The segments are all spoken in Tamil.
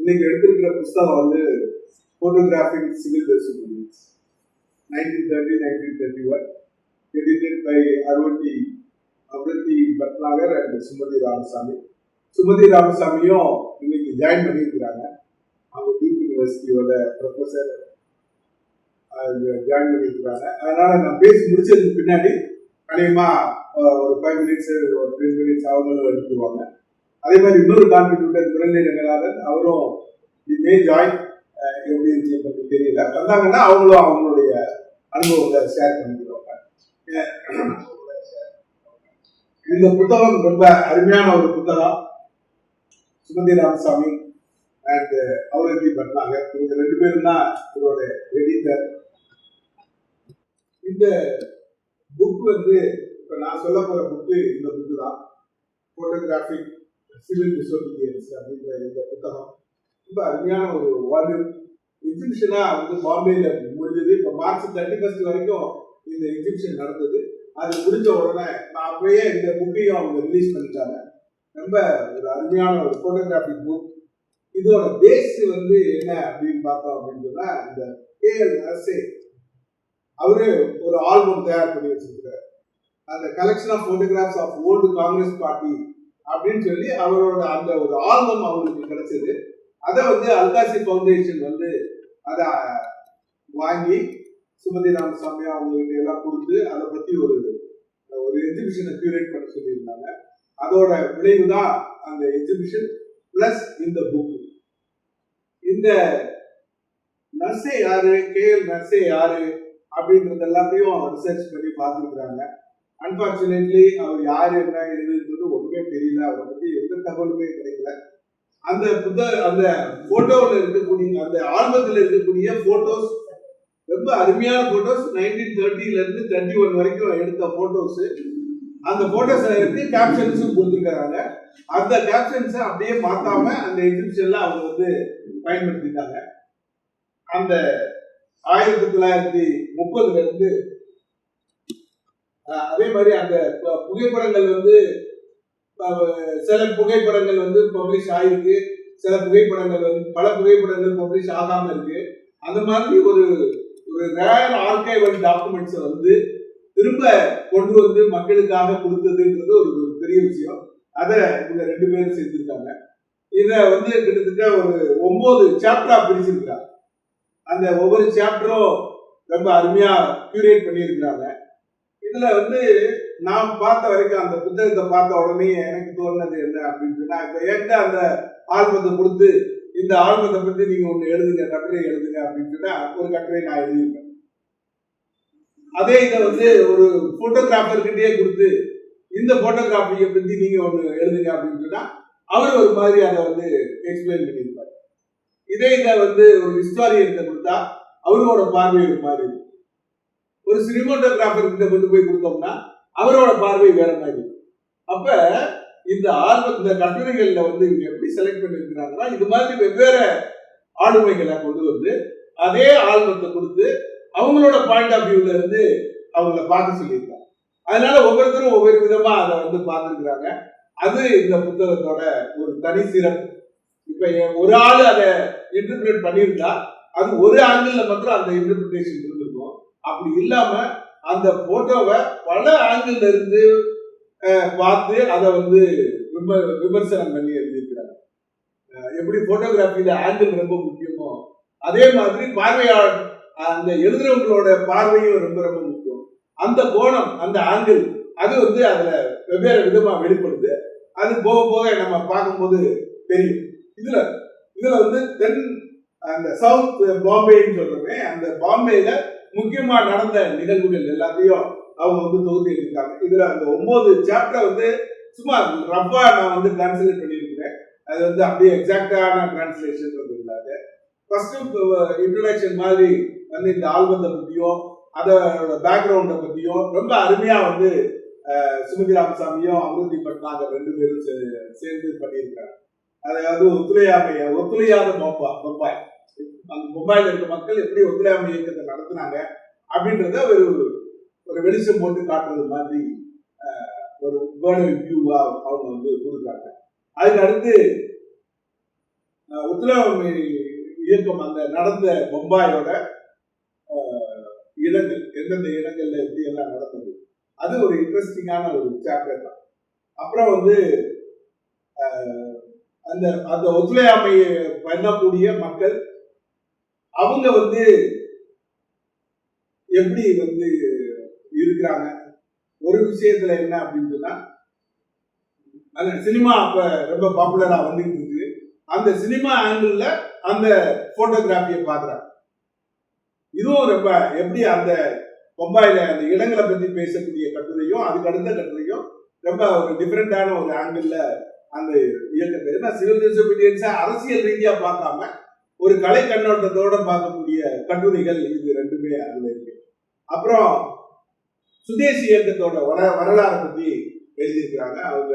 இன்னைக்கு எடுத்திருக்கிற புஸ்தகம் வந்து photographic civil disobedience 1930-1931 edited by Aruvathi Bhatnagar and Sumathi Ramasamy. Sumathi ராமசாமியும் இன்னைக்கு ஜாயின் பண்ணியிருக்கிறாங்க. அவங்க டியூப் யூனிவர்சிட்டியோட ப்ரொஃபஸர் ஜாயின் பண்ணியிருக்கிறாங்க. அதனால நான் பேசி முடிச்சதுக்கு பின்னாடி கனியமா ஒரு 5 minutes ஒரு 10 minutes அவங்களும் எடுத்துருவாங்க. அதே மாதிரி இன்னொரு கான்ட்ரிபியூட்டர் குழந்தை ரங்கநாதன், அவரும் மே ஜாயின், எப்படி இருக்கு தெரியல, வந்தாங்கன்னா அவங்களும் அவங்களுடைய அனுபவத்தை ஷேர் பண்ணிக்கிறோம். இந்த புத்தகம் ரொம்ப அருமையான ஒரு புத்தகம். சுமதி ராமசாமி அண்ட் அருவத்தி பட்நாகர், இவங்க 2 பேரும் தான் இதோட எடிட்டர். இந்த புக் வந்து இப்ப நான் சொல்ல போற புக்கு இந்த புக்கு தான், போட்டோகிராஃபிக் சிவில் டிசோபிடியன்ஸ் அப்படின்ற இந்த புத்தகம். ரொம்ப அருமையான ஒரு வால்யூம். எக்ஸிபிஷனா வந்து பாம்பேல முடிஞ்சது. இப்போ மார்ச் 31 வரைக்கும் இந்த எக்ஸிபிஷன் நடந்தது. அது முடிஞ்ச உடனே நான் அப்பயே இந்த புக்கையும் அவங்க ரிலீஸ் பண்ணிட்டாங்க. ரொம்ப ஒரு அருமையான ஒரு போட்டோகிராஃபிக் புக். இதோட பேஸ் வந்து என்ன அப்படின்னு பார்த்தோம் அப்படின்னு சொன்னா, இந்த கேஎல் நரசே அவரு ஒரு ஆல்பம் தயார் பண்ணி வச்சிருக்கிறார். அந்த collection of photographs of old Congress party அப்படின்னு சொல்லி அவரோட அந்த ஒரு ஆல்பம் அவங்களுக்கு கிடைச்சது. அதை வந்து அல்காசி ஃபவுண்டேஷன் வந்து அதை வாங்கி சுமதி ராமசாமி அவங்ககிட்ட எல்லாம் கொடுத்து அதை பத்தி ஒரு எக்ஸிபிஷனை கியூரேட் பண்ண சொல்லியிருந்தாங்க. அதோட விளைவு தான் அந்த எக்ஸிபிஷன் பிளஸ் இந்த புக். இந்த நர்சே யாரு, கேஎல் நர்சே யாரு அப்படின்றது எல்லாத்தையும் ரிசர்ச் பண்ணி பார்த்துருக்குறாங்க. அன்பார்ச்சுனேட்லி அவர் யாரு என்ன எழுதுன்றது ஒண்ணுமே தெரியல. அவரை பத்தி எந்த தகவலுமே கிடைக்கல. அந்த அந்த போட்டோவில் இருக்கக்கூடிய அந்த ஆல்பத்தில் இருக்கக்கூடிய போட்டோஸ் ரொம்ப அருமையான போட்டோஸ். 1930 இருந்து 31 வரைக்கும் எடுத்த போட்டோஸ். அந்த போட்டோஸ் இருக்கு, கேப்ஷன்ஸும் கொடுத்துருக்காங்க. அந்த கேப்ஷன்ஸை அப்படியே மாத்தாம அந்த எக்ஸிபிஷன்ல அவங்க வந்து பயன்படுத்திட்டாங்க. அந்த 1930 இருந்து அதே மாதிரி அந்த புகைப்படங்கள் வந்து சில புகைப்படங்கள் வந்து பப்ளிஷ் ஆயிருக்கு, சில புகைப்படங்கள் வந்து பல புகைப்படங்கள் பப்ளிஷ் ஆகாம இருக்கு. அந்த மாதிரி ஒரு ரேர் ஆர்கைவல் டாக்குமெண்ட்ஸை வந்து திரும்ப கொண்டு வந்து மக்களுக்காக கொடுத்ததுன்றது ஒரு பெரிய விஷயம். அதை இவங்க 2 பேரும் செஞ்சிருக்காங்க. இதை வந்து கிட்டத்தட்ட ஒரு 9 சாப்டரா பிரிச்சிருக்கிறாங்க. அந்த ஒவ்வொரு சாப்டரும் ரொம்ப அருமையா கியூரேட் பண்ணியிருக்கிறாங்க. இதுல வந்து நான் பார்த்த வரைக்கும் அந்த புத்தகத்தை பார்த்த உடனே எனக்கு தோணுனது என்ன அப்படின்னு சொன்னா, இப்ப என்கிட்ட அந்த ஆல்பத்தை கொடுத்து இந்த ஆல்பத்தை பத்தி நீங்க ஒண்ணு எழுதுங்க, கட்டுரை எழுதுங்க அப்படின்னு சொன்னா ஒரு கட்டுரை நான் எழுதியிருப்பேன். அதே இதை வந்து ஒரு போட்டோகிராஃபர்கிட்டயே கொடுத்து இந்த போட்டோகிராஃபியை பத்தி நீங்க ஒண்ணு எழுதுங்க அப்படின்னு சொன்னா அவர் ஒரு மாதிரி அதை வந்து எக்ஸ்பிளைன் பண்ணியிருப்பார். இதே இதை வந்து ஒரு ஹிஸ்டாரியன்கிட்ட கொடுத்தா அவரோட பார்வை ஒரு மாதிரி, ஒரு சினிமோட்டோகிராஃபர் கிட்ட கொண்டு போய் கொடுத்தோம்னா அவரோட பார்வை வேற மாதிரி. அப்ப இந்த இந்த கட்டுரைகள்ல வந்து இவங்க எப்படி செலக்ட் பண்ணிருக்கிறாங்கன்னா, இது மாதிரி வெவ்வேறு ஆளுமைகளை கொண்டு வந்து அதே ஆல்பத்தை கொடுத்து அவங்களோட பாயிண்ட் ஆஃப் வியூல இருந்து அவங்கள பார்க்க சொல்லியிருக்காங்க. அதனால ஒவ்வொருத்தரும் ஒவ்வொரு விதமா அதை வந்து பார்த்துருக்குறாங்க. அது இந்த புத்தகத்தோட ஒரு தனி சிறப்பு. இப்ப ஒரு ஆள் அதை இன்டர்பிரேட் பண்ணியிருந்தா அது ஒரு ஆங்கிள் மாத்திரம் அந்த இன்டர்பிரிட்டேஷன் இருந்திருக்கும். அப்படி இல்லாம அந்த போட்டோவை பல ஆங்கிள் இருந்து பார்த்து அதை வந்து விமர்சனம் பண்ணி எழுதியிருக்கிறாங்க. எப்படி போட்டோகிராஃபியில ஆங்கிள் ரொம்ப முக்கியமோ அதே மாதிரி பார்வையாளர் அந்த எழுதுறவங்களோட பார்வையும் ரொம்ப ரொம்ப முக்கியம். அந்த கோணம், அந்த ஆங்கிள் அது வந்து அதுல வெவ்வேறு விதமா வெளிப்படுது. அது போக போக நம்ம பார்க்கும்போது தெரியும். இதுல வந்து அந்த சவுத் பாம்பேன்னு சொல்றோமே, அந்த பாம்பேல முக்கியமா நடந்த நிகழ்வுகள் எல்லாத்தையும் அவங்க வந்து தொகுதி எழுதியிருக்காங்க. இதுல அந்த 9 சாப்டர் வந்து சும்மா ரஃபா நான் வந்து டிரான்ஸ்லேட் பண்ணியிருக்கிறேன். அது வந்து அப்படியே எக்ஸாக்டான டிரான்ஸ்லேஷன் இல்லாத ஃபர்ஸ்ட் இன்ட்ரோடக்ஷன் மாதிரி வந்து இந்த ஆல்பத்தை பத்தியும் அதோட பேக்ரவுண்டை பத்தியும் ரொம்ப அருமையா வந்து சுமதி ராமசாமியும் அருவத்தி பட்நாகர் 2 பேரும் சேர்ந்து பண்ணியிருக்காங்க. அதாவது ஒத்துழையாத பம்பாய், அந்த மும்பைல இருக்க மக்கள் எப்படி ஒத்துழையாமை இயக்கத்தை நடத்தினாங்க அப்படின்றத ஒரு வெளிச்சம் போட்டு காட்டுறது மாதிரி ஒரு வேர்ல்ட் வியூவா அவங்க வந்து கொடுக்குறாங்க. அதுக்கு அடுத்து ஒத்துழையாமை இயக்கம் அந்த நடந்த பொம்பாயோட இடங்கள், எந்தெந்த இடங்கள்ல எப்படி எல்லாம் நடந்தது, அது ஒரு இன்ட்ரெஸ்டிங்கான ஒரு சாப்டர் தான். அப்புறம் வந்து அந்த அந்த ஒத்துழையாமையை பண்ணக்கூடிய மக்கள் அவங்க வந்து எப்படி வந்து இருக்கிறாங்க. ஒரு விஷயத்துல என்ன அப்படின்னு சொன்னா, அந்த சினிமா அப்ப ரொம்ப பாப்புலரா வந்துட்டு இருக்கு. அந்த சினிமா ஆங்கிள் அந்த போட்டோகிராஃபியை பாக்குறாங்க. இதுவும் ரொம்ப எப்படி அந்த பொம்பாயில அந்த இடங்களை பத்தி பேசக்கூடிய கட்டுரையும் அதுக்கு அடுத்த கட்டுரையும் ரொம்ப ஒரு டிஃபரெண்டான ஒரு ஆங்கிள் அந்த இயக்கத்தை, ஏன்னா சிவில் டிசோபீடியன்ஸை அரசியல் ரீதியா பார்க்காம ஒரு கலை கண்ணோட்டத்தோட பார்க்கக்கூடிய கட்டுரைகள் இது ரெண்டுமே அதுல இருக்கு. அப்புறம் சுதேசி இயக்கத்தோட வரலாறை பத்தி எழுதியிருக்கிறாங்க அவங்க.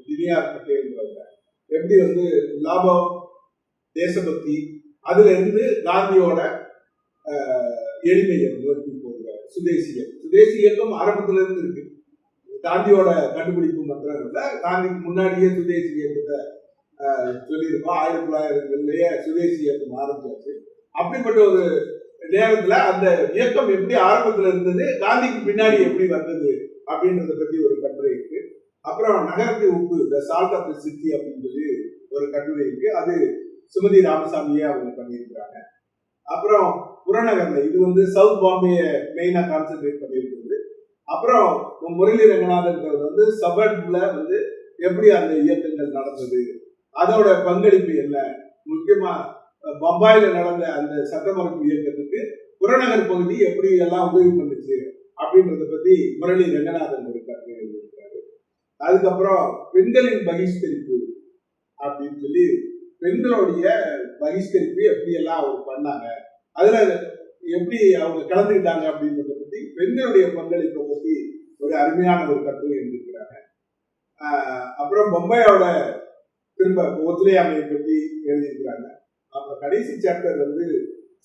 தினியார் பட்டேல் எப்படி வந்து லாபம், தேசபக்தி, அதுல இருந்து காந்தியோட எளிமையை நோக்கி போகிறார். சுதேசி இயக்கம் ஆரம்பத்துல இருந்து இருக்கு. காந்தியோட கண்டுபிடிப்பு மாத்திரம் இல்லை, காந்திக்கு முன்னாடியே சுதேசி இயக்கத்தை சொல்லியிருக்கோம். 1900லேயே சுதேசி இயக்கம் ஆரம்பிச்சாச்சு. அப்படிப்பட்ட ஒரு நேரத்துல அந்த இயக்கம் எப்படி ஆரம்பத்துல இருந்தது, காந்திக்கு பின்னாடி எப்படி வந்தது அப்படின்றத பத்தி ஒரு கட்டுரை இருக்கு. அப்புறம் நகரத்து உப்பு, the salt of the city அப்படின்னு சொல்லி ஒரு கட்டுரை இருக்கு. அது சுமதி ராமசாமியே அவங்க பண்ணியிருக்கிறாங்க. அப்புறம் புறநகர்ல, இது வந்து சவுத் பாம்பே மெயினா கான்சென்ட்ரேட் பண்ணியிருக்கிறது. அப்புறம் முரளி ரங்கநாதன் வந்து சபர்ப்ல வந்து எப்படி அந்த இயக்கங்கள் நடந்தது, அதோட பங்களிப்பு என்ன, முக்கியமா பம்பாயில நடந்த அந்த சட்ட மறுப்பு இயக்கத்துக்கு புறநகர் பகுதி எப்படி எல்லாம் உதவி பண்ணுச்சு அப்படின்றத பத்தி முரளி ரங்கநாதன் ஒரு கட்டுரை எழுதியிருக்காரு. அதுக்கப்புறம் பெண்களின் பகிஷ்கரிப்பு அப்படின்னு சொல்லி பெண்களுடைய பகிஷ்கரிப்பு எப்படி எல்லாம் அவங்க பண்ணாங்க, அதுல எப்படி அவங்க கலந்துக்கிட்டாங்க அப்படின்றத பத்தி பெண்களுடைய பங்களிப்பை பத்தி ஒரு அருமையான ஒரு கட்டுரை எழுதியிருக்கிறாங்க. அப்புறம் பொம்பாயோட திரும்ப ஒத்துழையாமையை பற்றி எழுதியிருக்கிறாங்க. அப்புறம் கடைசி சாப்டர் வந்து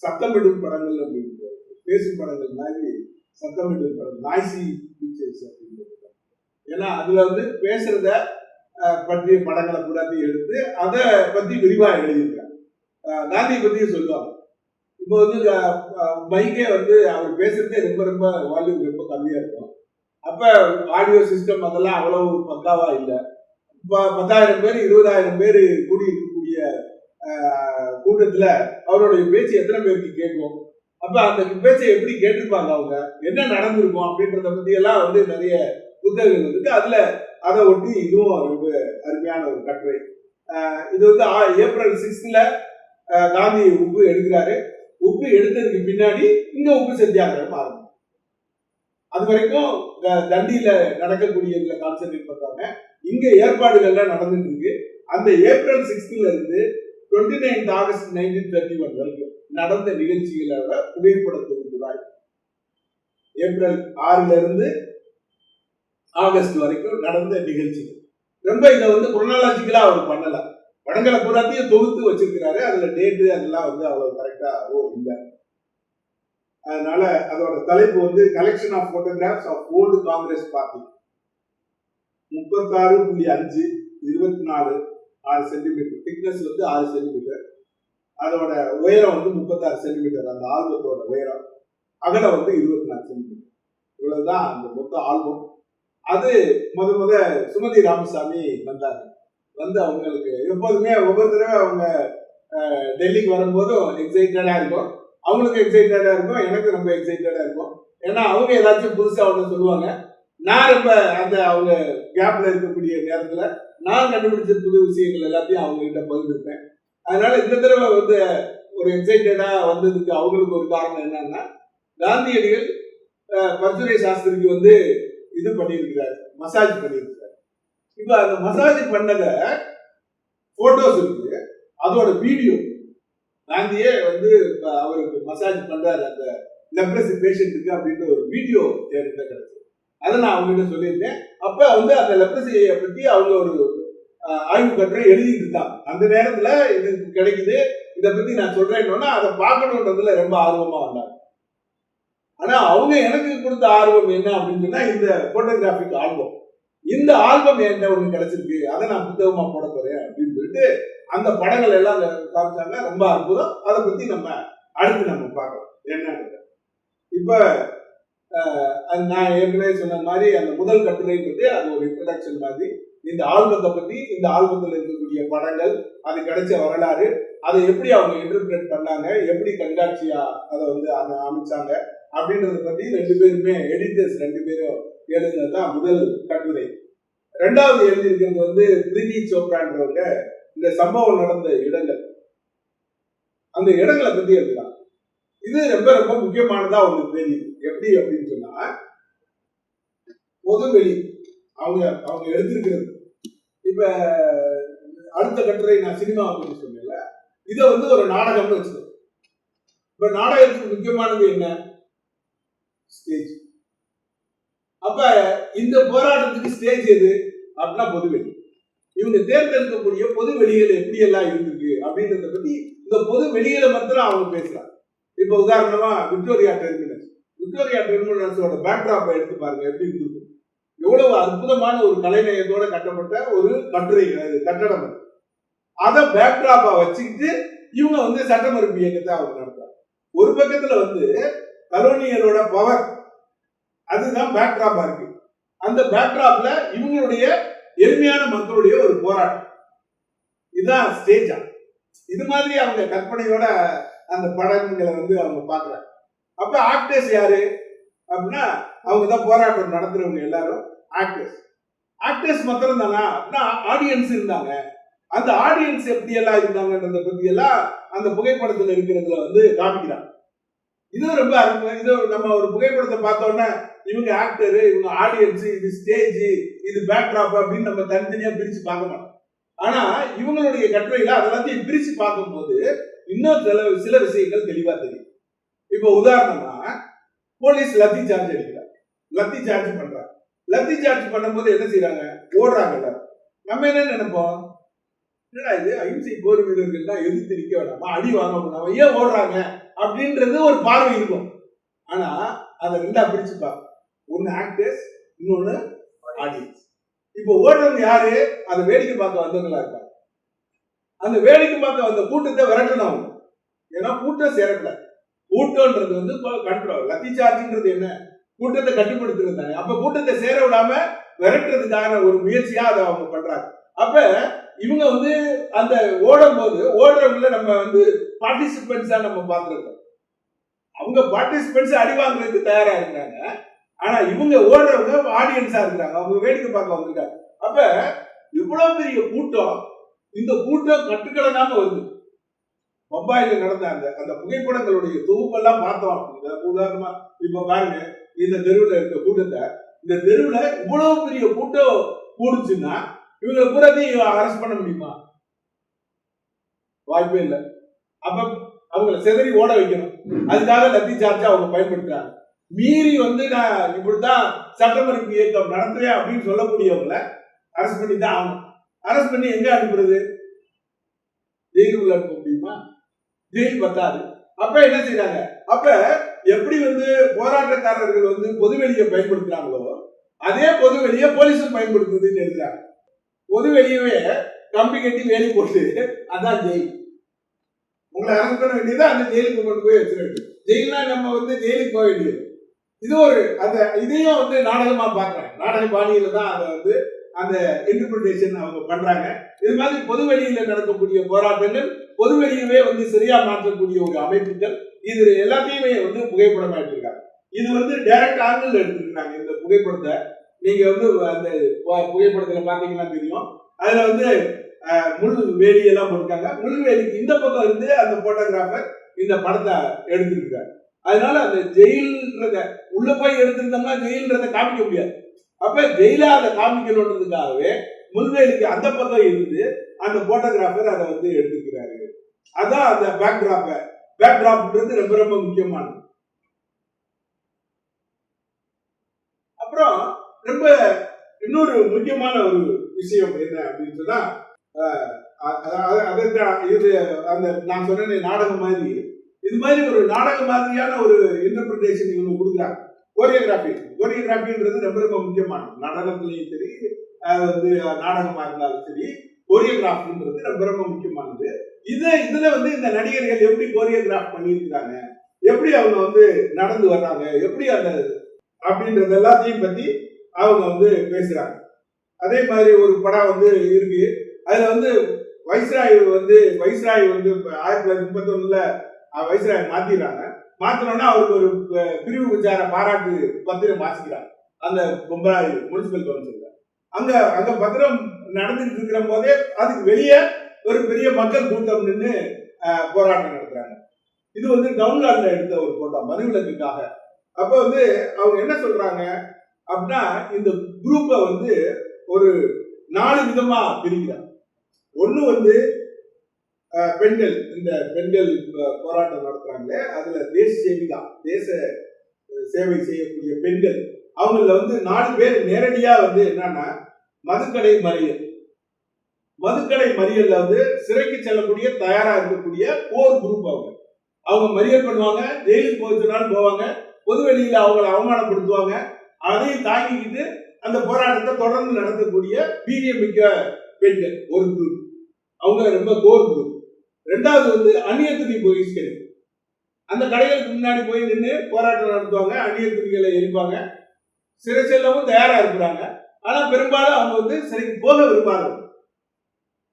சத்தமிடும் படங்கள் அப்படின்னு, பேசும் படங்கள் மாதிரி சத்தமிடும் படம், நாய்சி பிக்சர்ஸ் அப்படின்னு. ஏன்னா அதுல வந்து பேசுறத பற்றிய படங்களை கூட எடுத்து அதை பத்தி விரிவா எழுதியிருக்காங்க. காந்தியை பத்தி சொல்லுவாங்க. இப்போ வந்து மைக்கே வந்து அவர் பேசுறதே ரொம்ப ரொம்ப வால்யூம் ரொம்ப கம்மியா இருக்கும். அப்ப ஆடியோ சிஸ்டம் அதெல்லாம் அவ்வளவு பக்காவா இல்லை. 10,000 பேர் 20,000 பேர் கூடி இருக்கக்கூடிய கூட்டத்துல அவருடைய பேச்சு எத்தனை பேருக்கு கேட்கும், அப்ப அந்த பேச்சை எப்படி கேட்டிருப்பாங்க, அவங்க என்ன நடந்திருக்கும் அப்படின்றத பத்தி எல்லாம் வந்து நிறைய புத்தகங்கள் இருக்கு. அதுல அதை ஒட்டி இதுவும் ரொம்ப அருமையான ஒரு கட்டுரை. இது வந்து ஏப்ரல் 6th காந்தி உப்பு எடுக்கிறாரு. உப்பு எடுத்ததுக்கு பின்னாடி இங்க உப்பு சத்தியாகிரகம் ஆரம்பிக்கும். அது வரைக்கும் தண்டியில நடக்கக்கூடிய இதுல கான்சென்ட்ரேட் பண்றாங்க. இங்க ஏற்பாடுகள்லாம் நடந்துட்டு இருக்கு. அந்த ஏப்ரல் 6th இருந்து 29th ஆகஸ்ட் 1931 வரைக்கும் நடந்த நிகழ்ச்சிகளோட புகைப்பட தொகுப்புதான். ஏப்ரல் 6 இருந்து ஆகஸ்ட் வரைக்கும் நடந்த நிகழ்ச்சிகள். ரொம்ப இதை வந்து குரோனாலஜிக்கலா அவர் பண்ணல, படங்களை பூராத்தையும் தொகுத்து வச்சிருக்கிறாரு. அதுல டேட்டு அதெல்லாம் வந்து அவ்வளவு கரெக்டா இல்லை. அதனால அதோட தலைப்பு வந்து collection of photographs of old Congress party. 36.5 24 6 centimetre thickness வந்து 6 சென்டிமீட்டர். அதோட உயரம் வந்து 36 சென்டிமீட்டர். அந்த ஆல்பத்தோட உயரம், அகலம் வந்து 24 சென்டிமீட்டர். இவ்வளவுதான் அந்த மொத்த ஆல்பம். அது முத சுமதி ராமசாமி வந்தாங்க. வந்து அவங்களுக்கு எப்போதுமே ஒவ்வொரு தடவை அவங்க டெல்லிக்கு வரும்போதும் எக்ஸைட்டடா இருக்கும். அவங்களுக்கு எக்ஸைட்டடா இருக்கும், எனக்கு ரொம்ப எக்ஸைட்டடா இருக்கும். ஏன்னா அவங்க ஏதாச்சும் புதுசா ஒன்று சொல்லுவாங்க. நான் ரொம்ப அந்த அவங்க கேப்ல இருக்கக்கூடிய நேரத்துல நான் கண்டுபிடிச்ச புது விஷயங்கள் எல்லாத்தையும் அவங்க கிட்ட பகிர்ந்துருப்பேன். அதனால இந்த தடவை வந்து ஒரு எக்ஸைட்டடா வந்ததுக்கு அவங்களுக்கு ஒரு காரணம் என்னன்னா, காந்தியடிகள் பர்சுரை சாஸ்திரிக்கு வந்து இது பண்ணியிருக்கிறார், மசாஜ் பண்ணியிருக்கிறார். இப்ப அந்த மசாஜ் பண்ணத போட்டோஸ் இருக்கு, அதோட வீடியோ. காந்தியே வந்து அவருக்கு மசாஜ் பண்றாரு அந்த லெப்ரசி பேஷண்ட்டுக்கு அப்படின்ற ஒரு வீடியோ என்கிட்ட கிடைச்சது. அதை நான் அவங்ககிட்ட சொல்லியிருந்தேன். அப்ப வந்து அந்த லெப்ரசியை பத்தி அவங்க ஒரு ஆய்வு கட்டுரை எழுதிட்டு இருந்தாங்க. அந்த நேரத்துல இது கிடைக்குது, இதை பத்தி நான் சொல்றேன்னா அதை பார்க்கணுன்றதுல ரொம்ப ஆர்வமா வந்தாங்க. ஆனா அவங்க எனக்கு கொடுத்த ஆர்வம் என்ன அப்படின்னு சொன்னா, இந்த போட்டோகிராபிக் ஆல்பம். இந்த ஆல்பம் என்ன ஒண்ணு கிடைச்சிருக்கு, அதை நான் புத்தகமா போட போறேன் அப்படின்னு சொல்லிட்டு அந்த படங்கள் எல்லாம் காமிச்சாங்க. ரொம்ப அற்புதம். அதை பத்தி நம்ம அடுத்து நம்ம பார்க்கலாம் என்னன்னு. இப்ப நான் ஏற்கனவே சொன்ன மாதிரி அந்த முதல் கட்டுரை பற்றி அது ஒரு இன்ட்ரடக்ஷன் மாதிரி. இந்த ஆல்பத்தை பத்தி, இந்த ஆல்பத்தில் இருக்கக்கூடிய படங்கள், அது கிடைச்ச வரலாறு, அதை எப்படி அவங்க இன்டர்பிரேட் பண்ணாங்க, எப்படி கண்காட்சியா அதை வந்து அதை அமைச்சாங்க அப்படின்றத பத்தி 2 பேருமே எடிட்டர்ஸ் 2 பேரும் எழுதுனதுதான் முதல் கட்டுரை. 2வது எழுதியிருக்கிறது வந்து பிரீத்தி சோப்ரான்றவங்க இந்த சம்பவம் நடந்த இடங்கள், அந்த இடங்களை பத்தி எழுதுறாங்க. இது ரொம்ப ரொம்ப முக்கியமானதா உங்களுக்கு தெரியுது. எப்படி அப்படின்னு சொன்னா, பொதுவெளி அவங்க அவங்க எடுத்திருக்கிறது. இப்ப அடுத்த கட்டுரை நான் சினிமாவை பத்தி சொன்னேன்ல, இதை வந்து ஒரு நாடகம்னு வச்சுக்கோங்க. இப்ப நாடகத்துக்கு முக்கியமானது என்ன? ஸ்டேஜ். அப்ப இந்த போராட்டத்துக்கு ஸ்டேஜ் எது அப்படின்னா பொதுவெளி. இவங்க தேர்ந்தெடுக்கக்கூடிய பொது வெளிகள் எப்படி எல்லாம் இருந்திருக்கு அப்படின்றத பத்தி இந்த பொது வெளிகளை மாத்திரம் அவங்க பேசுறாங்க. இப்ப உதாரணமா விக்டோரியா டெர்மினஸோட பேக்ராப்பை எடுத்து பாருங்க, எப்படி இருந்திருக்கு. எவ்வளவு அற்புதமான ஒரு கலைநயத்தோட கட்டப்பட்ட ஒரு கட்டடம். அதை பேக்ராப்பா வச்சுக்கிட்டு இவங்க வந்து சட்ட மறுப்பு இயக்கத்தை அவங்க நடத்துறாங்க. ஒரு பக்கத்துல வந்து கலோனியரோட பவர், அதுதான் பேக்ராப்பா இருக்கு. அந்த பேக்ராப்ல இவங்களுடைய எளிமையான மக்களுடைய ஒரு போராட்டம், இதுதான் ஸ்டேஜா. இது மாதிரி அவங்க கற்பனையோட அந்த படங்களை வந்து அவங்க பாக்குறாங்க. அப்ப ஆக்டர்ஸ் யாரு அப்படின்னா அவங்க தான் போராட்டம் நடத்துறவங்க எல்லாரும் ஆக்டர்ஸ் மாத்திரம் தானா அப்படின்னா ஆடியன்ஸ் இருந்தாங்க. அந்த ஆடியன்ஸ் எப்படி எல்லாம் இருந்தாங்கன்றத பத்தி எல்லாம் அந்த புகைப்படத்துல இருக்கிறதுல வந்து காமிக்கிறாங்க. இது ரொம்ப அருமை. இது நம்ம ஒரு புகைப்படத்தை பார்த்தோன்னா இவங்க ஆக்டரு, இவங்க ஆடியன்ஸ், இது ஸ்டேஜ், இது பேக்ராப் அப்படின்னு நம்ம தனித்தனியா பிரிச்சு பார்க்க மாட்டோம். ஆனா இவங்களுடைய கட்டுரையில அதெல்லாத்தையும் பிரிச்சு பார்க்கும்போது இன்னும் சில விஷயங்கள் தெளிவா தெரியும். இப்ப உதாரணமா போலீஸ் லத்தி சார்ஜ் அடிக்கிறாங்க, லத்தி சார்ஜ் பண்றாங்க. லத்தி சார்ஜ் பண்ணும்போது என்ன செய்யறாங்க? ஓடுறாங்கல்ல. நம்ம என்ன நினைப்போம்? என்னடா இது அஹிம்சை போர் வீரர்கள் தான் எதிர்த்து நிக்க வேண்டாமா, அடி வாங்க முடியாம ஏன் ஓடுறாங்க அப்படின்றது ஒரு பார்வை இருக்கும். ஆனா அதை 2ஆ பிரிச்சு பார்ப்போம். ஒன்னு ஆக்டர்ஸ், இன்னொன்னு ஆடியன்ஸ். இப்ப ஓடுறவங்க யாரு? அதை வேடிக்கை பார்க்க வந்தவங்களா இருப்பாங்க. அந்த வேடிக்கை பார்க்க வந்த கூட்டத்தை விரட்டணும் அவங்க. ஏன்னா கூட்டம் சேரக்கூடாது. கூட்டம்ன்றது வந்து கண்ட்ரோல். லத்தி சார்ஜ்ன்றது என்ன? கூட்டத்தை கட்டுப்படுத்துறது தானே. அப்ப கூட்டத்தை சேர விடாம விரட்டுறதுக்கான ஒரு முயற்சியா அதை அவங்க பண்றாங்க. அப்ப இவங்க வந்து அந்த ஓடும் போது ஓடுறவங்கள நம்ம வந்து பார்ட்டிசிபென்ட்ஸா நம்ம பார்த்துருக்கோம். அவங்க பார்ட்டிசிபென்ட்ஸ் அடி வாங்குறதுக்கு தயாரா இருக்கிறாங்க. ஆனா இவங்க ஓடுறவங்க ஆடியன்ஸா இருக்கிறாங்க, அவங்க வேடிக்கை பார்க்க வந்திருக்காங்க. அப்ப இவ்வளவு பெரிய கூட்டம், இந்த கூட்டம் கட்டுக்கடனாம வருது. பம்பாயில நடந்த அந்த புகைப்படங்களுடைய தொகுப்பெல்லாம் பார்த்தோம். உதாரணமா இப்ப பாருங்க, இந்த தெருவில் இருக்க கூட்டத்தை, இந்த தெருவுல இவ்வளவு பெரிய கூட்டம் கூடுச்சுன்னா இவங்களை பூராத்தையும் அரெஸ்ட் பண்ண முடியுமா? வாய்ப்பே இல்லை. அப்ப அவங்களை செதறி ஓட வைக்கணும். அதுக்காக லத்தி சார்ஜ் அவங்க பயன்படுத்துறாங்க. மீறி வந்து நான் இப்படித்தான் சட்டமறுப்பு இயக்கம் நடத்துறேன் அப்படின்னு சொல்லக்கூடியவங்களை அரெஸ்ட் பண்ணி தான் ஆகணும். அரெஸ்ட் பண்ணி எங்க அனுப்புறது? ஜெயிலுக்குள்ள அனுப்ப முடியுமா? ஜெயில் பத்தாது. அப்ப என்ன செய்யறாங்க? அப்ப எப்படி வந்து போராட்டக்காரர்கள் வந்து பொதுவெளியை பயன்படுத்துறாங்களோ அதே பொதுவெளியை போலீஸும் பயன்படுத்துதுன்னு எழுதுறாங்க. பொதுவெளியவே கம்பி கட்டி வேலி போட்டு அதான் ஜெயில். உங்களை அரெஸ்ட் பண்ண வேண்டியது அந்த ஜெயிலுக்கு கொண்டு போய் வச்சிட வேண்டியது. ஜெயில்னா நம்ம வந்து ஜெயிலுக்கு போக வேண்டியது. இது ஒரு அந்த இதையும் வந்து நாடகமா பாக்குறாங்க. நாடக பாணியில தான் அதை வந்து அந்த இன்டர்பிரிட்டேஷன் அவங்க பண்றாங்க. இது மாதிரி பொதுவெளியில நடக்கக்கூடிய போராட்டங்கள், பொதுவெளியவே வந்து சரியா மாற்றக்கூடிய ஒரு அமைப்புகள், இது எல்லாத்தையுமே வந்து புகைப்படமா எடுத்திருக்காங்க. இது வந்து டைரக்ட் ஆங்கிள் எடுத்துருக்காங்க. இந்த புகைப்படத்தை நீங்க வந்து அந்த புகைப்படத்துல பாத்தீங்கன்னா தெரியும். அதுல வந்து முள் வேலியெல்லாம் போட்டிருக்காங்க. முள் வேலிக்கு இந்த பக்கம் இருந்து அந்த போட்டோகிராஃபர் இந்த படத்தை எடுத்திருக்காரு. அதனால அந்த ஜெயில்ன்றத உள்ள போய் எடுத்திருந்தோம்னா ஜெயில்ன்றதை காமிக்க முடியாது. அப்ப ஜெயிலா அதை காமிக்கணுன்றதுக்காகவே முள்வேலிக்கு அந்த பக்கம் இருந்து அந்த போட்டோகிராஃபர் அதை வந்து எடுத்துக்கிறாரு. அதான் அந்த பேக்ராப்ன்றது ரொம்ப ரொம்ப முக்கியமானது. அப்புறம் ரொம்ப இன்னொரு முக்கியமான ஒரு விஷயம் என்ன அப்படின்னு சொன்னா, இது அந்த நான் சொன்ன நாடகம் மாதிரி, இது மாதிரி ஒரு நாடக மாதிரியான ஒரு இன்டர்பிரிட்டேஷன் இவங்க கொடுக்குறாங்க. கோரியோகிராபின்றது ரொம்ப ரொம்ப முக்கியமானது. நடனத்திலையும் சரி, வந்து நாடகமா இருந்தாலும் சரி, கோரியோகிராஃப்ன்றது ரொம்ப ரொம்ப முக்கியமானது. இதுல வந்து இந்த நடிகர்கள் எப்படி கோரியோகிராஃப் பண்ணியிருக்கிறாங்க, எப்படி அவங்க வந்து நடந்து வர்றாங்க, எப்படி அந்த அப்படின்றது எல்லாத்தையும் பத்தி அவங்க வந்து பேசுறாங்க. அதே மாதிரி ஒரு படம் வந்து இருக்கு. அதுல வந்து வைஸ்ராய் வந்து 1931 வைஸ்ராய் மாத்திடுறாங்க. மாத்தினோன்னா அவருக்கு ஒரு பிரிவு விசார பாராட்டு பத்திரம் வாசிக்கிறாங்க அந்த பொம்பாய் முனிசிபல் கவுன்சில். அங்க அங்க பத்திரம் நடந்துட்டு இருக்கிற போதே அதுக்கு வெளியே ஒரு பெரிய மக்கள் கூட்டம் நின்று போராட்டம் நடத்துறாங்க. இது வந்து டவுன்லாண்ட்ல எடுத்த ஒரு போட்டோ மதுவிலக்குக்காக. அப்ப வந்து அவங்க என்ன சொல்றாங்க அப்படின்னா, இந்த குரூப்பை வந்து ஒரு 4 விதமா பிரிக்கிறாங்க. ஒண்ணு வந்து பெண்கள், இந்த பெண்கள் போராட்டம் நடத்துறாங்களே அதுல தேச சேவை செய்யக்கூடிய பெண்கள், அவங்கள வந்து 4 பேர் நேரடியா வந்து என்னன்னா மதுக்கடை மறியல்ல வந்து சிறைக்கு செல்லக்கூடிய தயாரா இருக்கக்கூடிய கோர் குரூப். அவங்க மறியல் பண்ணுவாங்க, ஜெயிலுக்கு போச்சுனாலும் போவாங்க, பொதுவெளியில அவங்களை அவமானப்படுத்துவாங்க. அதையும் தாங்கிக்கிட்டு அந்த போராட்டத்தை தொடர்ந்து நடத்தக்கூடிய வீரியம் மிக்க பெண்கள் ஒரு குரூப், அவங்க ரொம்ப கோர் குரூப். 2வது வந்து அந்நிய துணி பகிஷ்கரிப்பு. அந்த கடைகளுக்கு முன்னாடி போய் நின்று போராட்டம் நடத்துவாங்க, அந்நிய துணிகளை எரிப்பாங்க, சிறை செல்லவும் தயாரா இருக்கிறாங்க. ஆனா பெரும்பாலும் அவங்க வந்து சிறைக்கு போக விரும்பாங்க.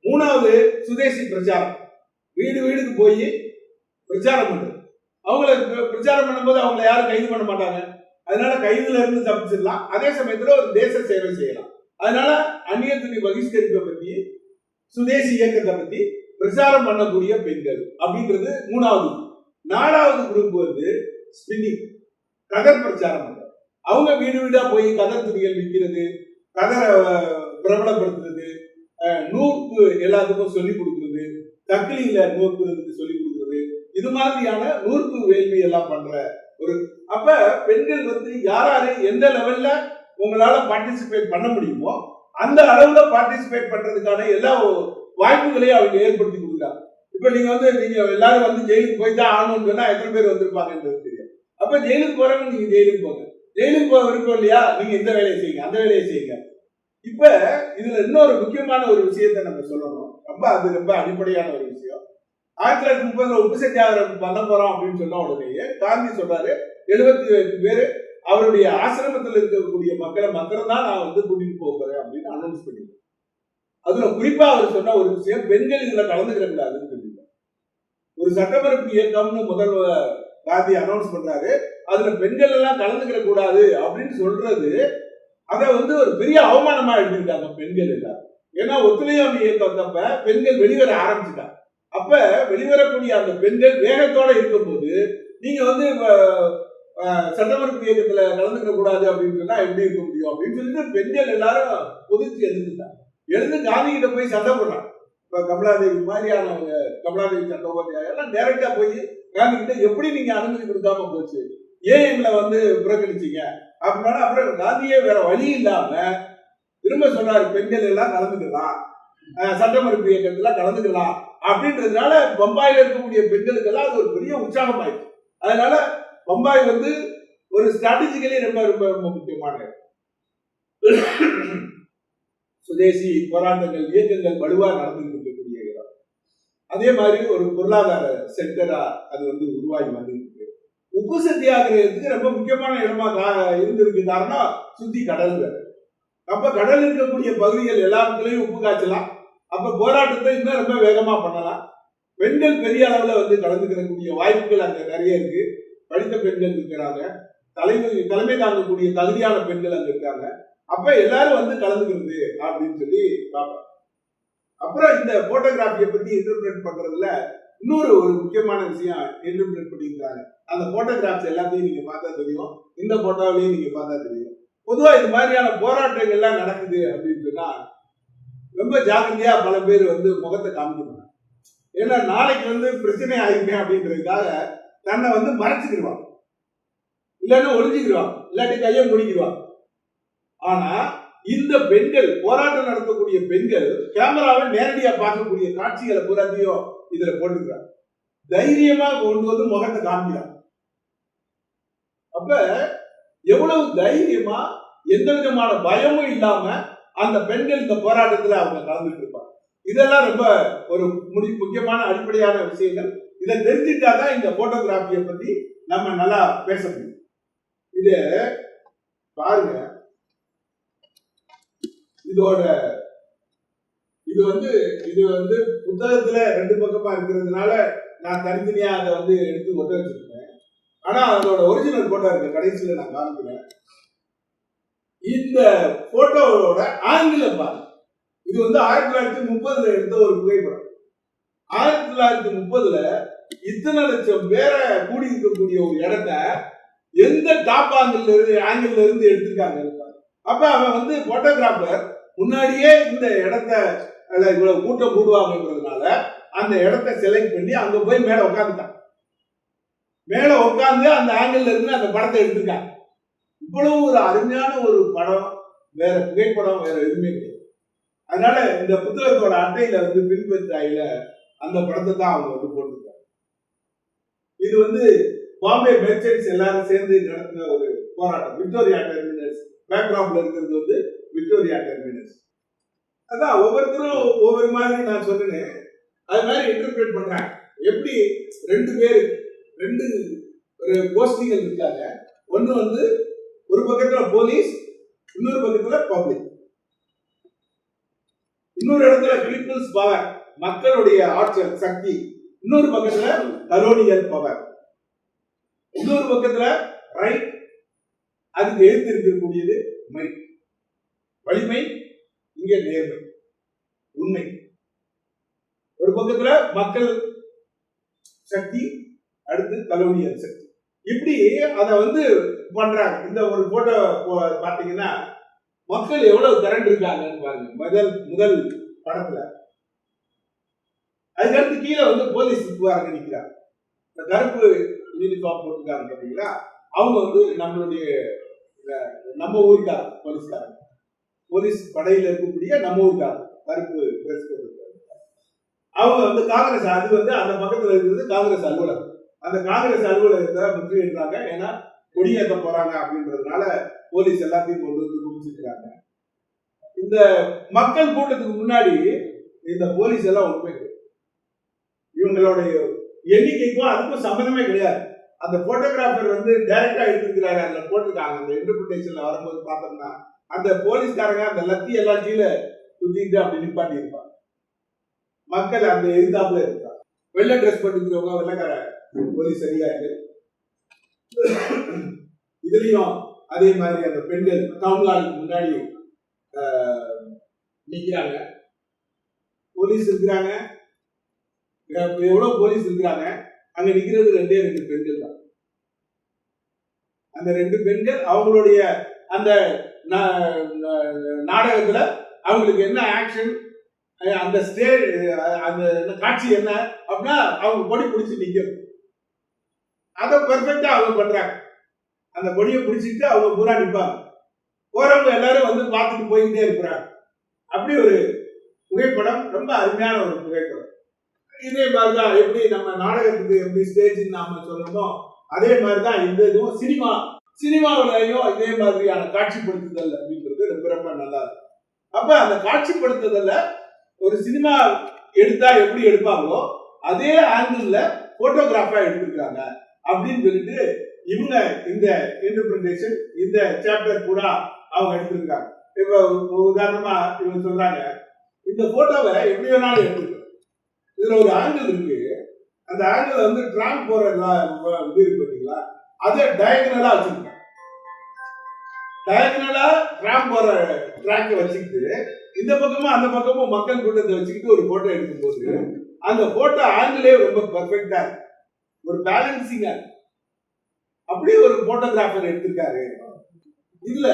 3வது சுதேசி பிரச்சாரம், வீடு வீடுக்கு போய் பிரச்சாரம் பண்றது. அவங்களை பிரச்சாரம் பண்ணும்போது அவங்களை யாரும் கைது பண்ண மாட்டாங்க, அதனால கைதுல இருந்து தப்பிச்சிடலாம். அதே சமயத்துல ஒரு தேச சேவை செய்யலாம். அதனால அந்நிய துணி பகிஷ்கரிப்பை பத்தி, சுதேசி இயக்கத்தை பத்தி பிரச்சாரம் பண்ணக்கூடிய பெண்கள் அப்படின்றது 3வது. 4வது குரூப் வந்து ஸ்பின்னிங், கதர் பிரச்சாரம் பண்றது. அவங்க வீடு வீடா போய் கதர் துணிகள் விற்கிறது, கதரை பிரபலப்படுத்துறது, நூற்பு எல்லாத்துக்கும் சொல்லிக் கொடுக்கிறது, தக்கிலியில நூற்புறதுக்கு சொல்லிக் கொடுக்கிறது, இது மாதிரியான நூற்பு வேள்வி எல்லாம் பண்ற ஒரு. அப்ப பெண்கள் வந்து யாராரு எந்த லெவல்ல உங்களால பார்ட்டிசிபேட் பண்ண முடியுமோ அந்த அளவுல பார்ட்டிசிபேட் பண்றதுக்கான எல்லா வாய்ப்புகளையும் அவங்க ஏற்படுத்தி கொடுக்குறாங்க. இப்ப நீங்க எல்லாரும் வந்து ஜெயிலுக்கு போய் தான் ஆகணும்னு சொன்னா எத்தனை பேர் வந்திருப்பாங்கன்றது தெரியும். அப்ப ஜெயிலுக்கு போறவங்க நீங்க ஜெயிலுக்கு போங்க, ஜெயிலுக்கு போக விருப்பம் இல்லையா, நீங்க இந்த வேலையை செய்யுங்க, அந்த வேலையை செய்யுங்க. இப்ப இதுல இன்னொரு முக்கியமான ஒரு விஷயத்தை நம்ம சொல்லணும், அது ரொம்ப அடிப்படையான ஒரு விஷயம். 1930 உப்பு சத்தியாகிரகம் பண்ண போறோம் அப்படின்னு சொன்ன உடனேயே காந்தி சொல்றாரு 78 பேரு அவருடைய ஆசிரமத்தில் இருக்கக்கூடிய மக்களை மாத்திரம் தான் நான் வந்து கூட்டிட்டு போகிறேன் அப்படின்னு அனௌன்ஸ் பண்ணிருக்கேன். அதுல குறிப்பா அவர் சொன்ன ஒரு விஷயம், பெண்கள் இதுல கலந்துக்கிற கூடாதுன்னு சொல்லியிருக்காரு. ஒரு சட்டமறுப்பு இயக்கம்னு முதல் காந்தி அனௌன்ஸ் பண்றாரு, அதுல பெண்கள் எல்லாம் கலந்துக்கிற கூடாது அப்படின்னு சொல்றது அதை வந்து ஒரு பெரிய அவமானமா எடுத்திருக்காங்க பெண்கள் எல்லாரும். ஏன்னா ஒத்துழையாமை இயக்கத்தப்ப பெண்கள் வெளிவர ஆரம்பிச்சுட்டாங்க. அப்ப வெளிவரக்கூடிய அந்த பெண்கள் வேகத்தோட இருக்கும் போது நீங்க வந்து சட்டமறுப்பு இயக்கத்துல கலந்துக்க கூடாது அப்படின்னு சொன்னா எப்படி இருக்க முடியும் அப்படின்னு சொல்லிட்டு பெண்கள் எல்லாரும் பொதுச்சு எழுந்துட்டாங்க. எழுந்து காந்தி கிட்ட போய் சண்டை போடுறாங்க. இப்ப கமலாதேவி மாதிரியானவங்க, கமலாதேவி சட்டோபாத்தியாய எல்லாம் டைரக்டா போய் காந்தி கிட்ட எப்படி நீங்க அனுமதி கொடுக்காம போச்சு, ஏன் எங்களை வந்து புறக்கணிச்சீங்க அப்படின்னா, அப்புறம் காந்தியே வேற வழி இல்லாம திரும்ப சொன்னாரு பெண்கள் எல்லாம் கலந்துக்கலாம், சட்டமறுப்பு இயக்கத்துல கலந்துக்கலாம் அப்படின்றதுனால பம்பாயில இருக்கக்கூடிய பெண்களுக்கெல்லாம் அது ஒரு பெரிய உற்சாகம் ஆயிடுச்சு. அதனால பம்பாய் வந்து ஒரு ஸ்ட்ராட்டஜிக்கலி ரொம்ப ரொம்ப ரொம்ப முக்கியமான சுதேசி போராட்டங்கள் இயக்கங்கள் வலுவா நடந்துட்டு இருக்கக்கூடிய இடம். அதே மாதிரி ஒரு பொருளாதார சென்டரா அது வந்து உருவாகி வந்துருக்கு. உப்பு சத்தியாகிரகத்துக்கு ரொம்ப முக்கியமான இடமா இருந்திருக்கு. காரணம் சுத்தி கடல் வேற. அப்ப கடல் இருக்கக்கூடிய பகுதிகள் எல்லாத்துலயும் உப்பு காய்ச்சலாம். அப்ப போராட்டத்தை இன்னும் ரொம்ப வேகமா பண்ணலாம். பெண்கள் பெரிய அளவுல வந்து கலந்துக்கிறக்கூடிய வாய்ப்புகள் அங்க நிறைய இருக்கு. படித்த பெண்கள் இருக்கிறாங்க, தலைமை தாங்கக்கூடிய தகுதியான பெண்கள் அங்க இருக்காங்க. அப்ப எல்லாரும் வந்து கலந்துக்கிறது அப்படின்னு சொல்லி பார்ப்பாங்க. அப்புறம் இந்த போட்டோகிராஃபியை பத்தி இன்டர்பிரேட் பண்றதுல இன்னொரு ஒரு முக்கியமான விஷயம் இன்டர்பிரேட் பண்ணியிருக்காங்க. அந்த போட்டோகிராஃப்ஸ் எல்லாத்தையும் நீங்க பார்த்தா தெரியும், இந்த போட்டோவிலையும் நீங்க பார்த்தா தெரியும். பொதுவா இது மாதிரியான போராட்டங்கள் எல்லாம் நடக்குது அப்படின்னு சொன்னா ரொம்ப ஜாக்கிரதையா பல பேர் வந்து முகத்தை காமிக்கணும். ஏன்னா நாளைக்கு வந்து பிரச்சனை ஆயிருக்கேன் அப்படின்றதுக்காக தன்னை வந்து மறைச்சுக்கிடுவாங்க, இல்லைன்னா ஒளிஞ்சுக்கிடுவாங்க, இல்லாட்டி கையை முடிக்கிடுவாங்க. ஆனா இந்த பெண்கள், போராட்டம் நடத்தக்கூடிய பெண்கள் கேமராவை நேரடியா பார்க்கக்கூடிய காட்சிகளை பூராத்தையும் இதுல போட்டுக்கிறாங்க. தைரியமா கொண்டு வந்து முகத்தை காமிக்கிறாங்க. அப்ப எவ்வளவு தைரியமா எந்த விதமான பயமும் இல்லாம அந்த பெண்கள் இந்த போராட்டத்துல அவங்க கலந்துட்டு இருப்பாங்க. இதெல்லாம் ரொம்ப ஒரு முக்கியமான அடிப்படையான விஷயங்கள். இதை தெரிஞ்சுட்டாதான் இந்த போட்டோகிராஃபியை பத்தி நம்ம நல்லா பேச முடியும். இது பாருங்க, இது வந்து புத்தகத்துல 2 பக்கமா இருக்கிறதுனால நான் தனித்தனியா அதை வந்து எடுத்து ஒட்ட வச்சிருக்கேன். ஆனா அதோட ஒரிஜினல் போட்டோ இருக்கு, கடைசியில நான் காமிக்கிறேன். இந்த போட்டோவோட ஆங்கிள் பாருங்க. இது வந்து 1930 எடுத்த ஒரு புகைப்படம். 1930 இத்தனை லட்சம் பேரை கூடி இருக்கக்கூடிய ஒரு இடத்த எந்த டாப் ஆங்கிள் இருந்து எடுத்திருக்காங்க. அப்ப அவன் வந்து போட்டோகிராஃபர் முன்னாடியே இந்த இடத்த இவ்வளவு கூட்டம் கூடுவாங்கன்றதுனால அந்த இடத்தை செலக்ட் பண்ணி அங்க போய் மேல உட்காந்துட்டான். மேல உட்காந்து அந்த ஆங்கிள் இருந்து அந்த படத்தை எடுத்திருக்காங்க. இவ்வளவு ஒரு அருமையான ஒரு படம், வேற புகைப்படம் வேற எதுவுமே கிடையாது. அதனால இந்த புத்தகத்தோட அட்டையில வந்து பின்பற்றாயில அந்த படத்தை தான் அவங்க வந்து போட்டிருக்காங்க. இது வந்து பாம்பே மெர்ச்சன்ட்ஸ் எல்லாரும் சேர்ந்து நடத்தின ஒரு போராட்டம். விக்டோரியா டெர்மினஸ் பேக்ரவுண்ட்ல இருக்கிறது வந்து விக்டோரியா டெர்மினஸ். அதான் ஒவ்வொருத்தரும் ஒவ்வொரு மாதிரி நான் சொன்னேன், அது மாதிரி இன்டர்பிரேட் பண்றாங்க. எப்படி 2 கோஷ்டிகள் இருக்காங்க. ஒண்ணு வந்து ஒரு பக்கத்துல போலீஸ், இன்னொரு பக்கத்துல பப்ளிக். இன்னொரு இடத்துல பீப்புள்ஸ் பவர், மக்களுடைய ஆற்றல் சக்தி. இன்னொரு பக்கத்துல கலோனியல் பவர். இன்னொரு பக்கத்துல ரைட், அதுக்கு எழுத்து இருக்கக்கூடியது மைட். வலிமை, இங்க நேர்மை, உண்மை. ஒரு பக்கத்துல மக்கள் சக்தி, அடுத்து கலோனியல் சக்தி. இப்படி அதை வந்து பண்றாங்க. இந்த ஒரு போட்டோ பாத்தீங்கன்னா மக்கள் எவ்வளவு திரண்டு இருக்காங்கன்னு பாருங்க. முதல் படத்துல அதுக்கடுத்து கீழே வந்து போலீஸ் நிற்கிறாங்க. இந்த கருப்பு யூனிஃபார்ம் போட்டுருக்காங்க பாத்தீங்களா, அவங்க வந்து நம்ம ஊருக்காரங்க, போலீஸ்காரங்க, போலீஸ் படையில இருக்கக்கூடிய நம்ம ஊருக்காரங்க, கருப்பு ட்ரெஸ் போட்டுருக்காங்க. அவங்க வந்து காங்கிரஸ், அது வந்து அந்த பக்கத்துல இருக்கிறது காங்கிரஸ் அலுவலகம். அந்த காங்கிரஸ் அலுவலகத்தை முற்றுகையிடுறாங்க. ஏன்னா கொடியேற்ற போறாங்க அப்படின்றதுனால போலீஸ் எல்லாத்தையும் கொண்டு வந்து குடிச்சிருக்காங்க. இந்த மக்கள் கூட்டத்துக்கு முன்னாடி இந்த போலீஸ் எல்லாம் உண்மை, இவங்களுடைய எண்ணிக்கைக்கும் அதுக்கும் சம்பந்தமே கிடையாது. அந்த போட்டோகிராஃபர் வந்து டைரக்டா எடுத்துக்கிறாரு, அதுல போட்டிருக்காங்க. அந்த இன்டர்பிரிட்டேஷன்ல வரும்போது பார்த்தோம்னா அந்த போலீஸ்காரங்க அந்த லத்தி எல்லாம் கீழே குத்திட்டு அப்படி நிப்பாட்டி இருப்பாங்க. மக்கள் அந்த எதிர்த்தாப்புல இருப்பாங்க. வெள்ளை ட்ரெஸ் பண்ணிக்கிறவங்க வெள்ளைக்கார போலீஸ் அதிகாரிகள். இதுலயும் அதே மாதிரி அந்த பெண்கள் டவுன்ஹாலுக்கு முன்னாடி நிக்கிறாங்க. போலீஸ் இருக்கிறாங்க. எவ்வளவு போலீஸ் இருக்கிறாங்க, அங்க நிக்கிறது 2 பெண்கள் தான். அந்த 2 பெண்கள் அவங்களுடைய அந்த நாடகத்துல அவங்களுக்கு என்ன ஆக்ஷன், அந்த ஸ்டேஜ், அந்த காட்சி என்ன அப்படின்னா அவங்க கொடி பிடிச்சி நிக்கணும். அதை பெர்ஃபெக்டா அவங்க பண்றாங்க. அந்த கொடியை பிடிச்சிட்டு அவங்க பூரா நிற்பாங்க. போறவங்க எல்லாரும் வந்து பார்த்துட்டு போயிட்டே இருக்கிறாங்க. அப்படி ஒரு புகைப்படம், ரொம்ப அருமையான ஒரு புகைப்படம். இதே மாதிரிதான் எப்படி நம்ம நாடகத்துக்கு எப்படி ஸ்டேஜ் நாம சொல்லணுமோ அதே மாதிரிதான் இந்த இதுவும் சினிமாவிலையும் இதே மாதிரியான காட்சிப்படுத்துதல் அப்படின்றது ரொம்ப ரொம்ப நல்லா இருக்கு. அப்ப அந்த காட்சிப்படுத்துதல்ல ஒரு சினிமா எடுத்தா எப்படி எடுப்பாங்களோ அதே ஆங்கிள் போட்டோகிராஃபா எடுத்திருக்காங்க அப்படின்னு சொல்லிட்டு இவங்க இந்த இன்டர்பிரிட்டேஷன், இந்த சாப்டர் கூட அவங்க எடுத்திருக்காங்க. இப்ப உதாரணமா இவங்க சொல்றாங்க, இந்த போட்டோவை எப்படி வேணாலும் எடுத்துக்கலாம். இதுல ஒரு ஆங்கிள் இருக்கு, அந்த ஆங்கிள் வந்து ட்ராக் போற இது இருக்கு பாத்தீங்களா, அதை டயகனலா வச்சிருக்காங்க. டயகனலா ட்ராக் போற ட்ராக்கை வச்சுக்கிட்டு இந்த பக்கமும் அந்த பக்கமும் மக்கள் கூட்டத்தை வச்சுக்கிட்டு ஒரு போட்டோ எடுக்கும்போது அந்த போட்டோ ஆங்கிளே ரொம்ப பெர்ஃபெக்டா இருக்கு, ஒரு பேலன்சிங்கா இருக்கு. அப்படியே ஒரு போட்டோகிராஃபர் எடுத்திருக்காரு. இதுல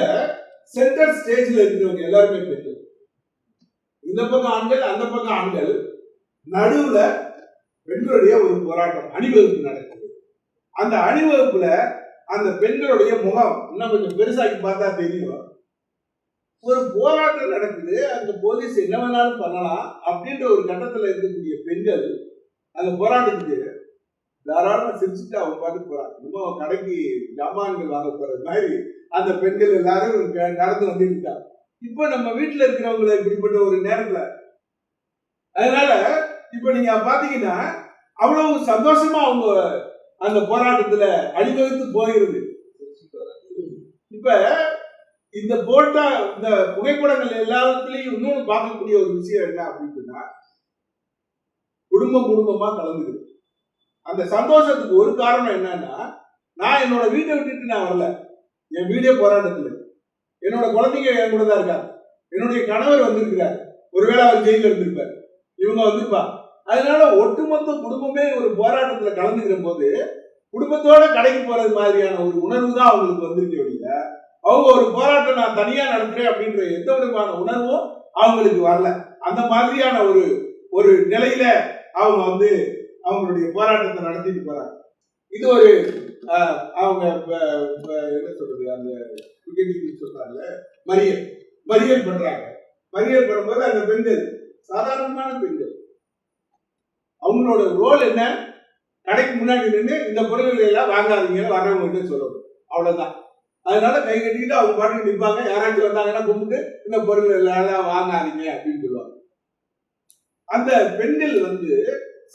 சென்டர் ஸ்டேஜ்ல இருக்கிறவங்க எல்லாருமே பெண்கள். இந்த பக்கம் ஆண்கள், அந்த பக்கம் ஆண்கள். நடுவுல பெண்களுடைய ஒரு போராட்டம், அணிவகுப்பு நடக்குது. அந்த அணிவகுப்புல அந்த பெண்களுடைய முகம் இன்னும் கொஞ்சம் பெருசாக்கி பார்த்தா தெரியும். ஒரு போராட்டம் நடக்குது, அந்த போலீஸ் என்ன வேணாலும் பண்ணலாம் அப்படின்ற ஒரு கட்டத்துல இருக்கக்கூடிய பெண்கள் அந்த போராட்டத்துக்கு தாராளமா சிரிச்சுட்டு அவங்க பாட்டு போறாங்க. இன்னும் கடைக்கு ஜாமான்கள் வாங்க போறது மாதிரி அந்த பெண்கள் எல்லாரும் நடந்து வந்துட்டாங்க. இப்ப நம்ம வீட்டுல இருக்கிறவங்களை இப்படிப்பட்ட ஒரு நேரத்துல அதனால இப்ப நீங்க பாத்தீங்கன்னா அவ்வளவு சந்தோஷமா அவங்க அந்த போராட்டத்துல அணிவகுத்து போயிருது. இப்ப இந்த போட்டா இந்த புகைப்படங்கள் எல்லாத்துலயும் இன்னொன்று பார்க்கக்கூடிய ஒரு விஷயம் என்ன அப்படின்னா, குடும்பமா கலந்துக்குது. அந்த சந்தோஷத்துக்கு ஒரு காரணம் என்னன்னா, நான் என்னோட வீட்டை விட்டுட்டு நான் வரல. என் வீடே போராட்டத்துல, என்னோட குழந்தைங்க என் கூட தான் இருக்காங்க, என்னுடைய கணவர் வந்திருக்கிறார், ஒருவேளை அவர் ஜெயில இருந்திருப்பார், இவங்க வந்திருப்பா. அதனால ஒட்டுமொத்த குடும்பமே ஒரு போராட்டத்துல கலந்துக்கிற போது குடும்பத்தோட கடைக்கு போறது மாதிரியான ஒரு உணர்வு தான் அவங்களுக்கு வந்திருக்க வழியில, அவங்க ஒரு போராட்டம் நான் தனியா நடத்துறேன் அப்படின்ற எந்த விதமான உணர்வும் அவங்களுக்கு வரல. அந்த மாதிரியான ஒரு ஒரு நிலையில அவங்க வந்து அவங்களுடைய போராட்டத்தை நடத்திட்டு போறாங்க. இது ஒரு அவங்க என்ன சொல்றது, அந்த சொல்றாங்க மறியல் பண்றாங்க. மறியல் பண்ணும்போது அந்த பெண்கள் சாதாரணமான பெண்கள், அவங்களோட ரோல் என்ன, கடைக்கு முன்னாடி நின்று இந்த பொருள்களை எல்லாம் வாங்காதீங்கன்னு வர்றவங்க சொல்லணும், அவ்வளவுதான். அதனால கை கட்டிக்கிட்டு அவங்க பாட்டுக்கு நிற்பாங்க. யாராச்சும் வந்தாங்கன்னா கும்பிட்டு இந்த பொருள் எல்லாம் வாங்காதீங்க அப்படின்னு சொல்லுவாங்க. அந்த பெண்கள் வந்து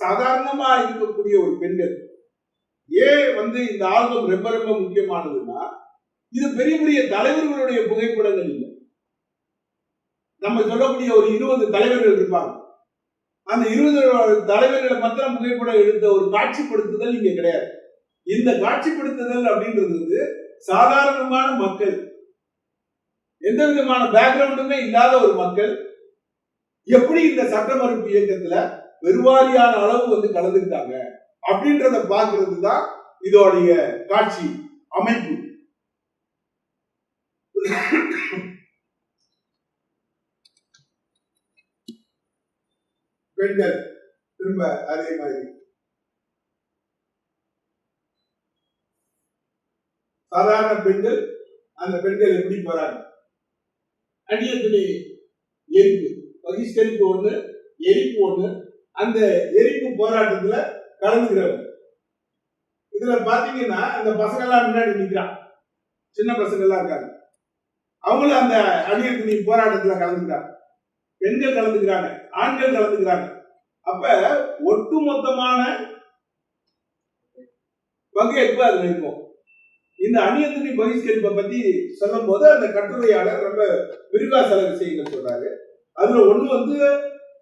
சாதாரணமா இருக்கக்கூடிய ஒரு பெண்கள். ஏன் வந்து இந்த ஆல்பம் ரொம்ப ரொம்ப முக்கியமானதுன்னா, இது பெரிய பெரிய தலைவர்களுடைய புகைப்படங்கள் இல்லை. நம்ம சொல்லக்கூடிய ஒரு 20 தலைவர்கள் இருப்பாங்க. அந்த 20 தலைவர்களை மாத்திரம் புகைப்படம் எடுத்த ஒரு காட்சிப்படுத்துதல் இங்க கிடையாது. இந்த காட்சிப்படுத்துதல் அப்படின்றது வந்து சாதாரணமான மக்கள், எந்த விதமான பேக்ரவுண்டுமே இல்லாத ஒரு மக்கள் எப்படி இந்த சட்ட மறுப்பு இயக்கத்துல பெருவாரியான அளவு வந்து கலந்துக்கிட்டாங்க அப்படின்றத பாக்குறது தான் இதோடைய காட்சி அமைப்பு. பெண்கள் திரும்ப அதே மாதிரி சாதாரண பெண்கள், அந்த பெண்கள் எப்படி போறாங்க, அந்நியத்திலே எரிப்பு பகிஷ்கரிப்பு ஒண்ணு, எரிப்பு ஒண்ணு. அந்த எரிப்பு போராட்டத்துல கலந்துக்கிறவங்க இதுல பாத்தீங்கன்னா அந்த பசங்க எல்லாம் முன்னாடி நிக்கிறான், சின்ன பசங்க எல்லாம் இருக்காங்க, அவங்களும் அந்த அந்நியத்திலே போராட்டத்துல கலந்துக்கிறாங்க. பெண்கள் கலந்துக்கிறாங்க, ஆண்கள் கலந்துக்கிறாங்க. அப்ப ஒட்டுமொத்தமான பங்கேற்பு அதுல இருக்கும். இந்த அந்நியத்தினை பகிஷ்கரிப்பை பத்தி சொல்லும் போது அந்த கட்டுரையாளர் ரொம்ப விரிவா சில விஷயங்கள் சொல்றாரு. அதுல ஒண்ணு வந்து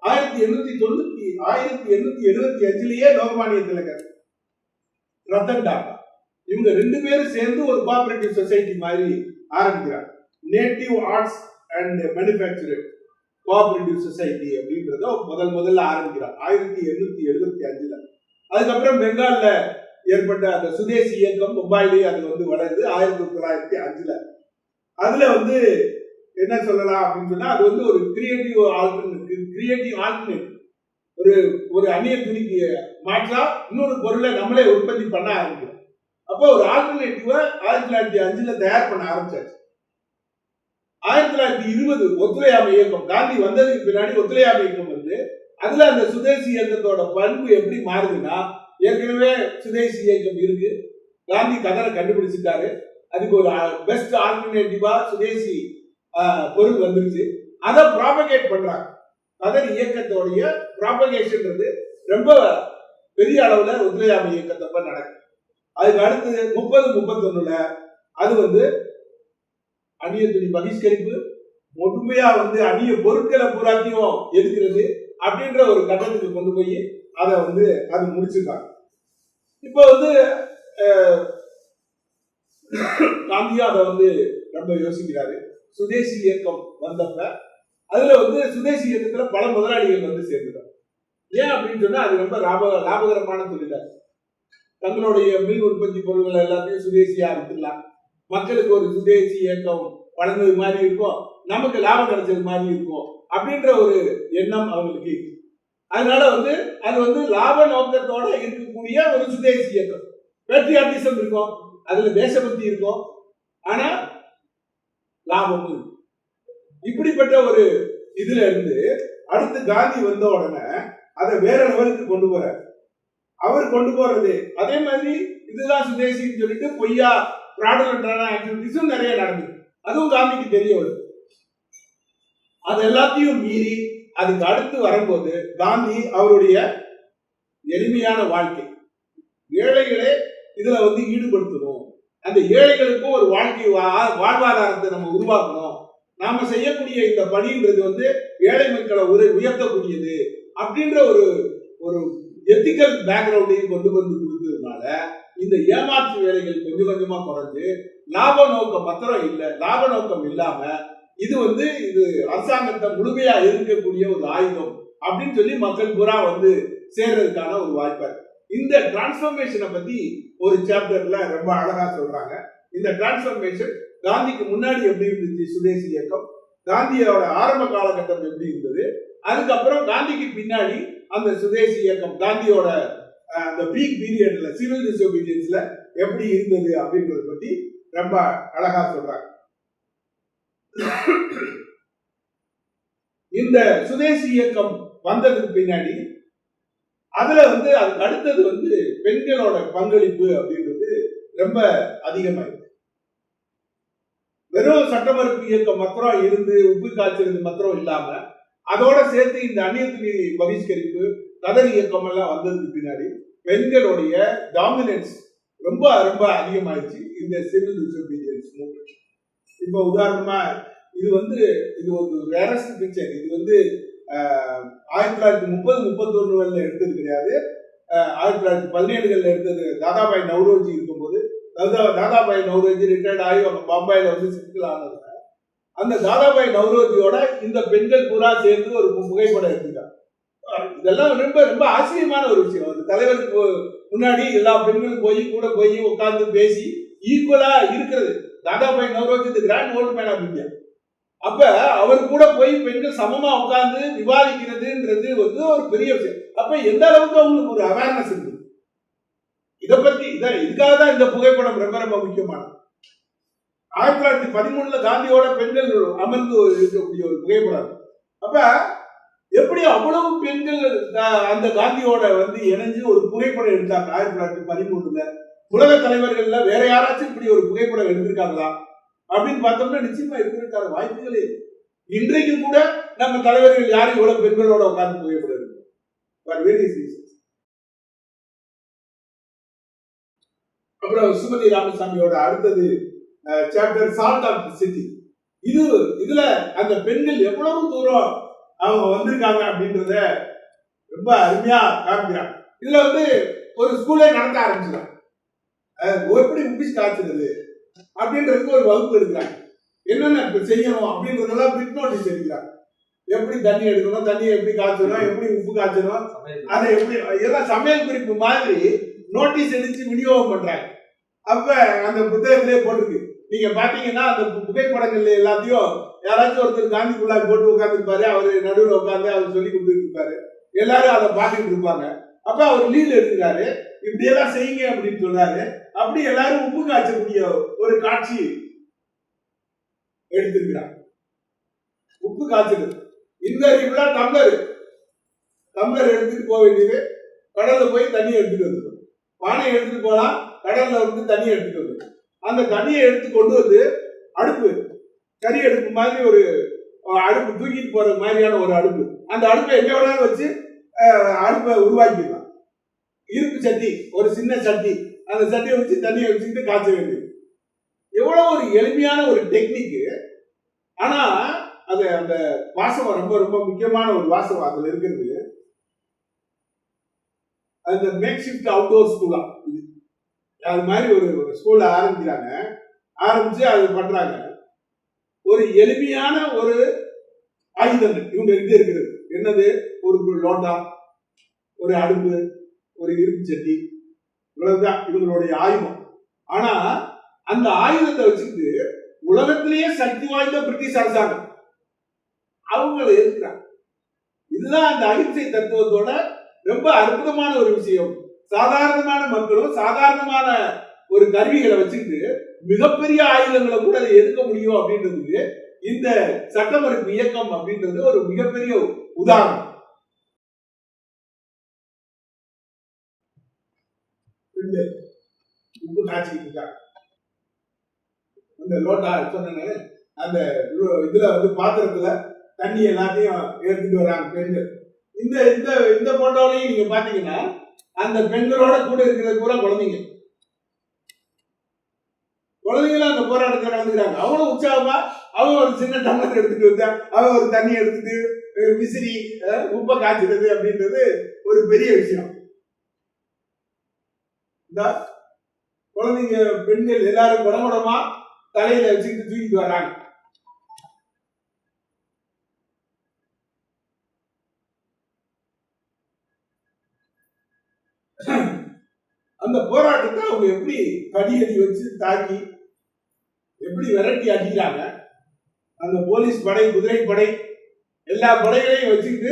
1875லயே லோகமானிய திலகர், ரத்தன் டாடா இவங்க 2 பேரும் சேர்ந்து ஒரு கோஆபரேட்டிவ் சொசைட்டி மாதிரி ஆரம்பிக்கிறாங்க. Native arts and manufacturing cooperative society அப்படின்றத முதல்ல ஆரம்பிக்கிறார் 1875ல. அதுக்கப்புறம் பெங்கால்ல ஏற்பட்ட அந்த சுதேசி இயக்கம் மும்பாயிலேயே அது வந்து வளர்ந்து 1905ல. அதுல வந்து என்ன சொல்லலாம் அப்படின்னு சொன்னா, அது வந்து ஒரு கிரியேட்டிவ் ஆல்டர்னேட், ஒரு அந்நிய துணிக்கு மாற்றா இன்னொரு பொருளை நம்மளே உற்பத்தி பண்ண ஆரம்பிக்கிறோம். அப்போ ஒரு ஆல்டர்னேட்டிவ 1905ல தயார் பண்ண ஆரம்பிச்சாச்சு. 1920 ஒத்துழையாமை இயக்கம், காந்தி வந்ததுக்கு பின்னாடி ஒத்துழையாமை இயக்கம் வந்து அதுல அந்த சுதேசி இயக்கத்தோட பண்பு எப்படி மாறுதுன்னா, ஏற்கனவே சுதேசி இயக்கம் இருக்கு, காந்தி கதரை கண்டுபிடிச்சிட்டாரு, அதுக்கு ஒரு பெஸ்ட் ஆல்டர்னேட்டிவா சுதேசி பொருள் வந்துருச்சு, அதை ப்ராபகேட் பண்றாங்க. கதர் இயக்கத்தோடைய ப்ராபகேஷன்றது ரொம்ப பெரிய அளவுல ஒத்துழையாமை இயக்கத்தப்ப நடக்கும். அதுக்கு அடுத்து 30-31ல அது வந்து அந்நிய துணி பகிஷ்கரிப்பு, முழுமையா வந்து அந்நிய பொருட்களை பூராத்தையும் எதுக்கிறது அப்படின்ற ஒரு கட்டத்துக்கு கொண்டு போய் அதை வந்து அது முடிச்சிருக்காங்க. இப்ப வந்து காந்தியும் அதை வந்து ரொம்ப யோசிக்கிறாரு. சுதேசி இயக்கம் வந்தப்ப அதுல வந்து சுதேசி இயக்கத்துல பல முதலாளிகள் வந்து சேர்ந்துட்டாங்க. ஏன் அப்படின்னு சொன்னா அது ரொம்ப லாபகரமான தொழிலா, தங்களுடைய மில் உற்பத்தி பொருட்களை எல்லாத்தையும் சுதேசியா வித்துடலாம், மக்களுக்கு ஒரு சுதேசி இயக்கம் வளர்ந்தது மாதிரி இருக்கும், நமக்கு லாபம் கிடைச்சது மாதிரி இருக்கும் அப்படின்ற ஒரு எண்ணம் அவங்களுக்கு. அதனால வந்து அது வந்து லாப நோக்கத்தோட இருக்கக்கூடிய ஒரு சுதேசி இயக்கம். பேட்ரியாட்டிசம் இருக்கும், அதுல தேசபக்தி இருக்கும், ஆனா லாபம் இருக்கும். இப்படிப்பட்ட ஒரு இதுல இருந்து அடுத்து காந்தி வந்த உடனே அதை வேற லெவலுக்கு கொண்டு போறார். அவர் கொண்டு போறது அதே மாதிரி இதுதான் சுதேசின்னு சொல்லிட்டு பொய்யா ஃப்ராடுலண்டான ஆக்டிவிட்டிஸும் நிறைய நடந்தது, அதுவும் காந்திக்கு தெரிய வருது. அது எல்லாத்தையும் மீறி அதுக்கு அடுத்து வரும்போது காந்தி அவருடைய எளிமையான வாழ்க்கை, ஏழைகளே இதுல ஈடுபடுத்தணும், அந்த ஏழைகளுக்கும் ஒரு வாழ்க்கை வாழ்வாதாரத்தை நம்ம உருவாக்கணும், நாம செய்யக்கூடிய இந்த பணின்றது ஏழை மக்களை உயர்த்தக்கூடியது அப்படின்ற ஒரு ஒரு எத்திக்கல் பேக்ரவுண்டையும் கொண்டு கொடுத்ததுனால இந்த ஏமாற்று வேலைகள் கொஞ்சம் கொஞ்சமா குறைஞ்சு லாப நோக்கம் மாத்திரம் இல்லை, லாப நோக்கம் இல்லாம இது இது அரசாங்கத்தை முழுமையா இருக்கக்கூடிய ஒரு ஆயுதம் அப்படின்னு சொல்லி மக்கள் பூரா சேர்றதுக்கான ஒரு வாய்ப்பா இருக்கு. இந்த டிரான்ஸ்பர்மேஷனை பத்தி ஒரு சாப்டர்ல ரொம்ப அழகா சொல்றாங்க. இந்த டிரான்ஸ்பர்மேஷன் காந்திக்கு முன்னாடி எப்படி இருந்துச்சு சுதேசி இயக்கம், காந்தியோட ஆரம்ப காலகட்டம் எப்படி இருந்தது, அதுக்கப்புறம் காந்திக்கு பின்னாடி அந்த சுதேசி இயக்கம் காந்தியோட அந்த பீக் பீரியட்ல சிவில் டிசோபீடியன்ஸ்ல எப்படி இருந்தது அப்படின்றத பத்தி ரொம்ப அழகா சொல்றாங்க. இந்த சுதேசி இயக்கம் வந்ததுக்கு பின்னாடி அதுல அதுக்கு அடுத்தது பெண்களோட பங்களிப்பு அப்படின்றது ரொம்ப அதிகமாயிருக்கு. வெறும் சட்டமறுப்பு இயக்கம் மாத்திரம் இருந்து உப்பு காய்ச்சல் மாத்திரம் இல்லாம அதோட சேர்த்து இந்த அந்நியத்துணி பகிஷ்கரிப்பு கதர் இயக்கம் எல்லாம் வந்ததுக்கு பின்னாடி பெண்களுடைய டாமினன்ஸ் ரொம்ப ரொம்ப அதிகமாயிடுச்சு இந்த சிவில் டிசோபீடியன்ஸ் மூவ்மெண்ட். இப்ப உதாரணமா இது இது ஒரு ரேரஸ்ட் பிக்சர். இது 1930-31 எடுத்தது கிடையாது, 1917 எடுத்தது. தாதாபாய் நவ்ரோஜி இருக்கும்போது, தாதாபாய் நவ்ரோஜி ரிட்டையர்ட் ஆகி அவங்க பாம்பாயில செட்டில் ஆனது. அந்த தாதாபாய் நவ்ரோஜியோட இந்த பெண்கள் பூரா சேர்ந்து ஒரு புகைப்படம் எடுத்துட்டாங்க. இதெல்லாம் ரொம்ப ரொம்ப ஆச்சரியமான ஒரு விஷயம். அந்த தலைவருக்கு முன்னாடி எல்லா பெண்களும் கூட போய் உட்கார்ந்து பேசி ஈக்குவலா இருக்கிறது. தாதாபாய் நவ்ரோஜி இந்த grand old man of India. அப்ப அவர் கூட போய் பெண்கள் சமமா உட்கார்ந்து விவாதிக்கிறதுன்றது ஒரு பெரிய விஷயம். அப்ப எந்த அளவுக்கு அவங்களுக்கு ஒரு அவேர்னஸ் இருக்கு இதை பத்தி. இதுக்காக தான் இந்த புகைப்படம் ரொம்ப ரொம்ப முக்கியமானது. 1913 காந்தியோட பெண்கள் அமர்ந்து இருக்கக்கூடிய ஒரு புகைப்படம். அப்ப எப்படி அவ்வளவு பெண்கள் அந்த காந்தியோட இணைஞ்சு ஒரு புகைப்படம் எடுத்தாங்க 1913. உலக தலைவர்கள்ல வேற யாராச்சும் இப்படி ஒரு புகைப்படம் எடுத்திருக்காங்களா அப்படின்னு பார்த்தோம்னா நிச்சயமா இருக்கிறதுக்கான வாய்ப்புகளே. இன்றைக்கு கூட நம்ம தலைவர்கள் யாரும் இவ்வளவு பெண்களோட உட்கார்ந்து புகைப்படம் எடுக்கிறோம். அப்புறம் சுமதி ராமசாமியோட அடுத்தது chapter salt of the city. இதுல அந்த பெண்கள் எவ்வளவு தூரம் அவங்க வந்திருக்காங்க அப்படின்றத ரொம்ப அருமையா காமிக்கிறாங்க. இதுல ஒரு ஸ்கூலே நடத்த ஆரம்பிச்சிடாங்க. எப்படி உப்பிச்சு காய்ச்சது அப்படின்றதுக்கு ஒரு வகுப்பு எடுக்கிறாங்க. என்னென்ன செய்யணும் அப்படின்றதெல்லாம் பிட் நோட்டீஸ் எடுக்கிறாங்க. எப்படி தண்ணி எடுக்கணும், தண்ணியை எப்படி காய்ச்சணும், எப்படி உப்பு காய்ச்சணும், அதை எப்படி எல்லாம் சமையல் குறிப்பு மாதிரி நோட்டீஸ் எடுத்து விநியோகம் பண்றாங்க. அப்ப அந்த புத்தகத்திலே போட்டிருக்கு. நீங்க பாத்தீங்கன்னா அந்த புகைப்படங்கள்ல எல்லாத்தையும் யாராச்சும் ஒருத்தர் காந்திக்குள்ளாக போட்டு உட்காந்துருப்பாரு, அவரு நடுவில் உட்காந்து அவர் சொல்லி கொடுத்துட்டு இருப்பாரு, எல்லாரும் அதை பார்த்துட்டு இருப்பாங்க. அப்ப அவர் லீட் எடுக்கிறாரு, இப்படியெல்லாம் செய்யுங்க அப்படின்னு சொல்றாரு. அப்படி எல்லாரும் உப்பு காய்ச்சக்கூடிய ஒரு காட்சி எடுத்திருக்கிறாங்க. உப்பு காய்ச்சல் இந்த டம்ளர் எடுத்துட்டு போக வேண்டியது, கடல்ல போய் தண்ணி எடுத்துட்டு வந்துடும். பானை எடுத்துட்டு போலாம், கடல்ல தண்ணி எடுத்துட்டு வந்து அந்த தண்ணியை எடுத்து கொண்டு அடுப்பு, கறி அடுப்பு மாதிரி ஒரு அடுப்பு, தூக்கிட்டு போற மாதிரியான ஒரு அடுப்பு. அந்த அடுப்பை எங்க வேணாலும் வச்சு அடுப்பை உருவாக்கிடலாம். இருப்பு சட்டி, ஒரு சின்ன சட்டி, அந்த சட்டியை வச்சு தண்ணியை வச்சுக்கிட்டு காய்ச்ச வேண்டியது. எவ்வளவு ஒரு எளிமையான ஒரு டெக்னிக். ஆனா அது அந்த வாசகம் ரொம்ப ரொம்ப முக்கியமான ஒரு வாசகம் அதுல இருக்கிறது. அந்த மேக் ஷிஃப்ட் அவுட்டோர் ஸ்கூலா அது மாதிரி ஒரு ஸ்கூல்ல ஆரம்பிக்கிறாங்க. ஆரம்பிச்சு அது பண்றாங்க. ஒரு எளிமையான ஒரு ஆயுதங்கள் இவங்க கிட்ட இருக்கிறது. என்னது? ஒரு லோட்டா, ஒரு அடுப்பு, ஒரு இருப்பு சட்டி, இவ்வளவுதான் இவங்களுடைய ஆயுதம். ஆனா அந்த ஆயுதத்தை வச்சுக்கிட்டு உலகத்திலேயே சக்தி வாய்ந்த பிரிட்டிஷ் அரசாங்கம் அவங்களை எதிர்க்கிறாங்க. இதுதான் அந்த அகிம்சை தத்துவத்தோட ரொம்ப அற்புதமான ஒரு விஷயம். சாதாரணமான மக்களும் சாதாரணமான ஒரு கருவிகளை வச்சுக்கிட்டு மிகப்பெரிய ஆயுதங்களை கூட அதை எதிர்க்க முடியும் அப்படின்றதுக்கு இந்த சட்டமறுப்பு இயக்கம் அப்படின்றது ஒரு மிகப்பெரிய உதாரணம். உப்பு காய்ச்சிக்கிட்டு இருக்காங்க. அந்த லோட்டா சொன்ன அந்த இதுல பாத்திரத்துல தண்ணி எல்லாத்தையும் எடுத்துட்டு வராங்க பெண்கள். இந்த இந்த இந்த போட்டோலையும் நீங்க பாத்தீங்கன்னா அந்த பெண்களோட கூட இருக்கிறது பூரா குழந்தைங்க. குழந்தைங்களும் அந்த போராட்டத்தில் கலந்துக்கிறாங்க. அவங்களும் உற்சாகமா அவங்க ஒரு சின்ன டம்ளர் எடுத்துட்டு வந்தா அவங்க ஒரு தண்ணி எடுத்துட்டு விசிறி உப்பை காய்ச்சிடுது அப்படின்றது ஒரு பெரிய விஷயம். இந்த குழந்தைங்க பெண்கள் எல்லாரும் குடகுடமா தலையில வச்சுக்கிட்டு தூக்கிட்டு வர்றாங்க. அந்த போராட்டத்தை அவங்க எப்படி படியடி வச்சு தாக்கி எப்படி விரட்டி அடிக்கிறாங்க. அந்த போலீஸ் படை, குதிரை படை, எல்லா படைகளையும் வச்சுக்கிட்டு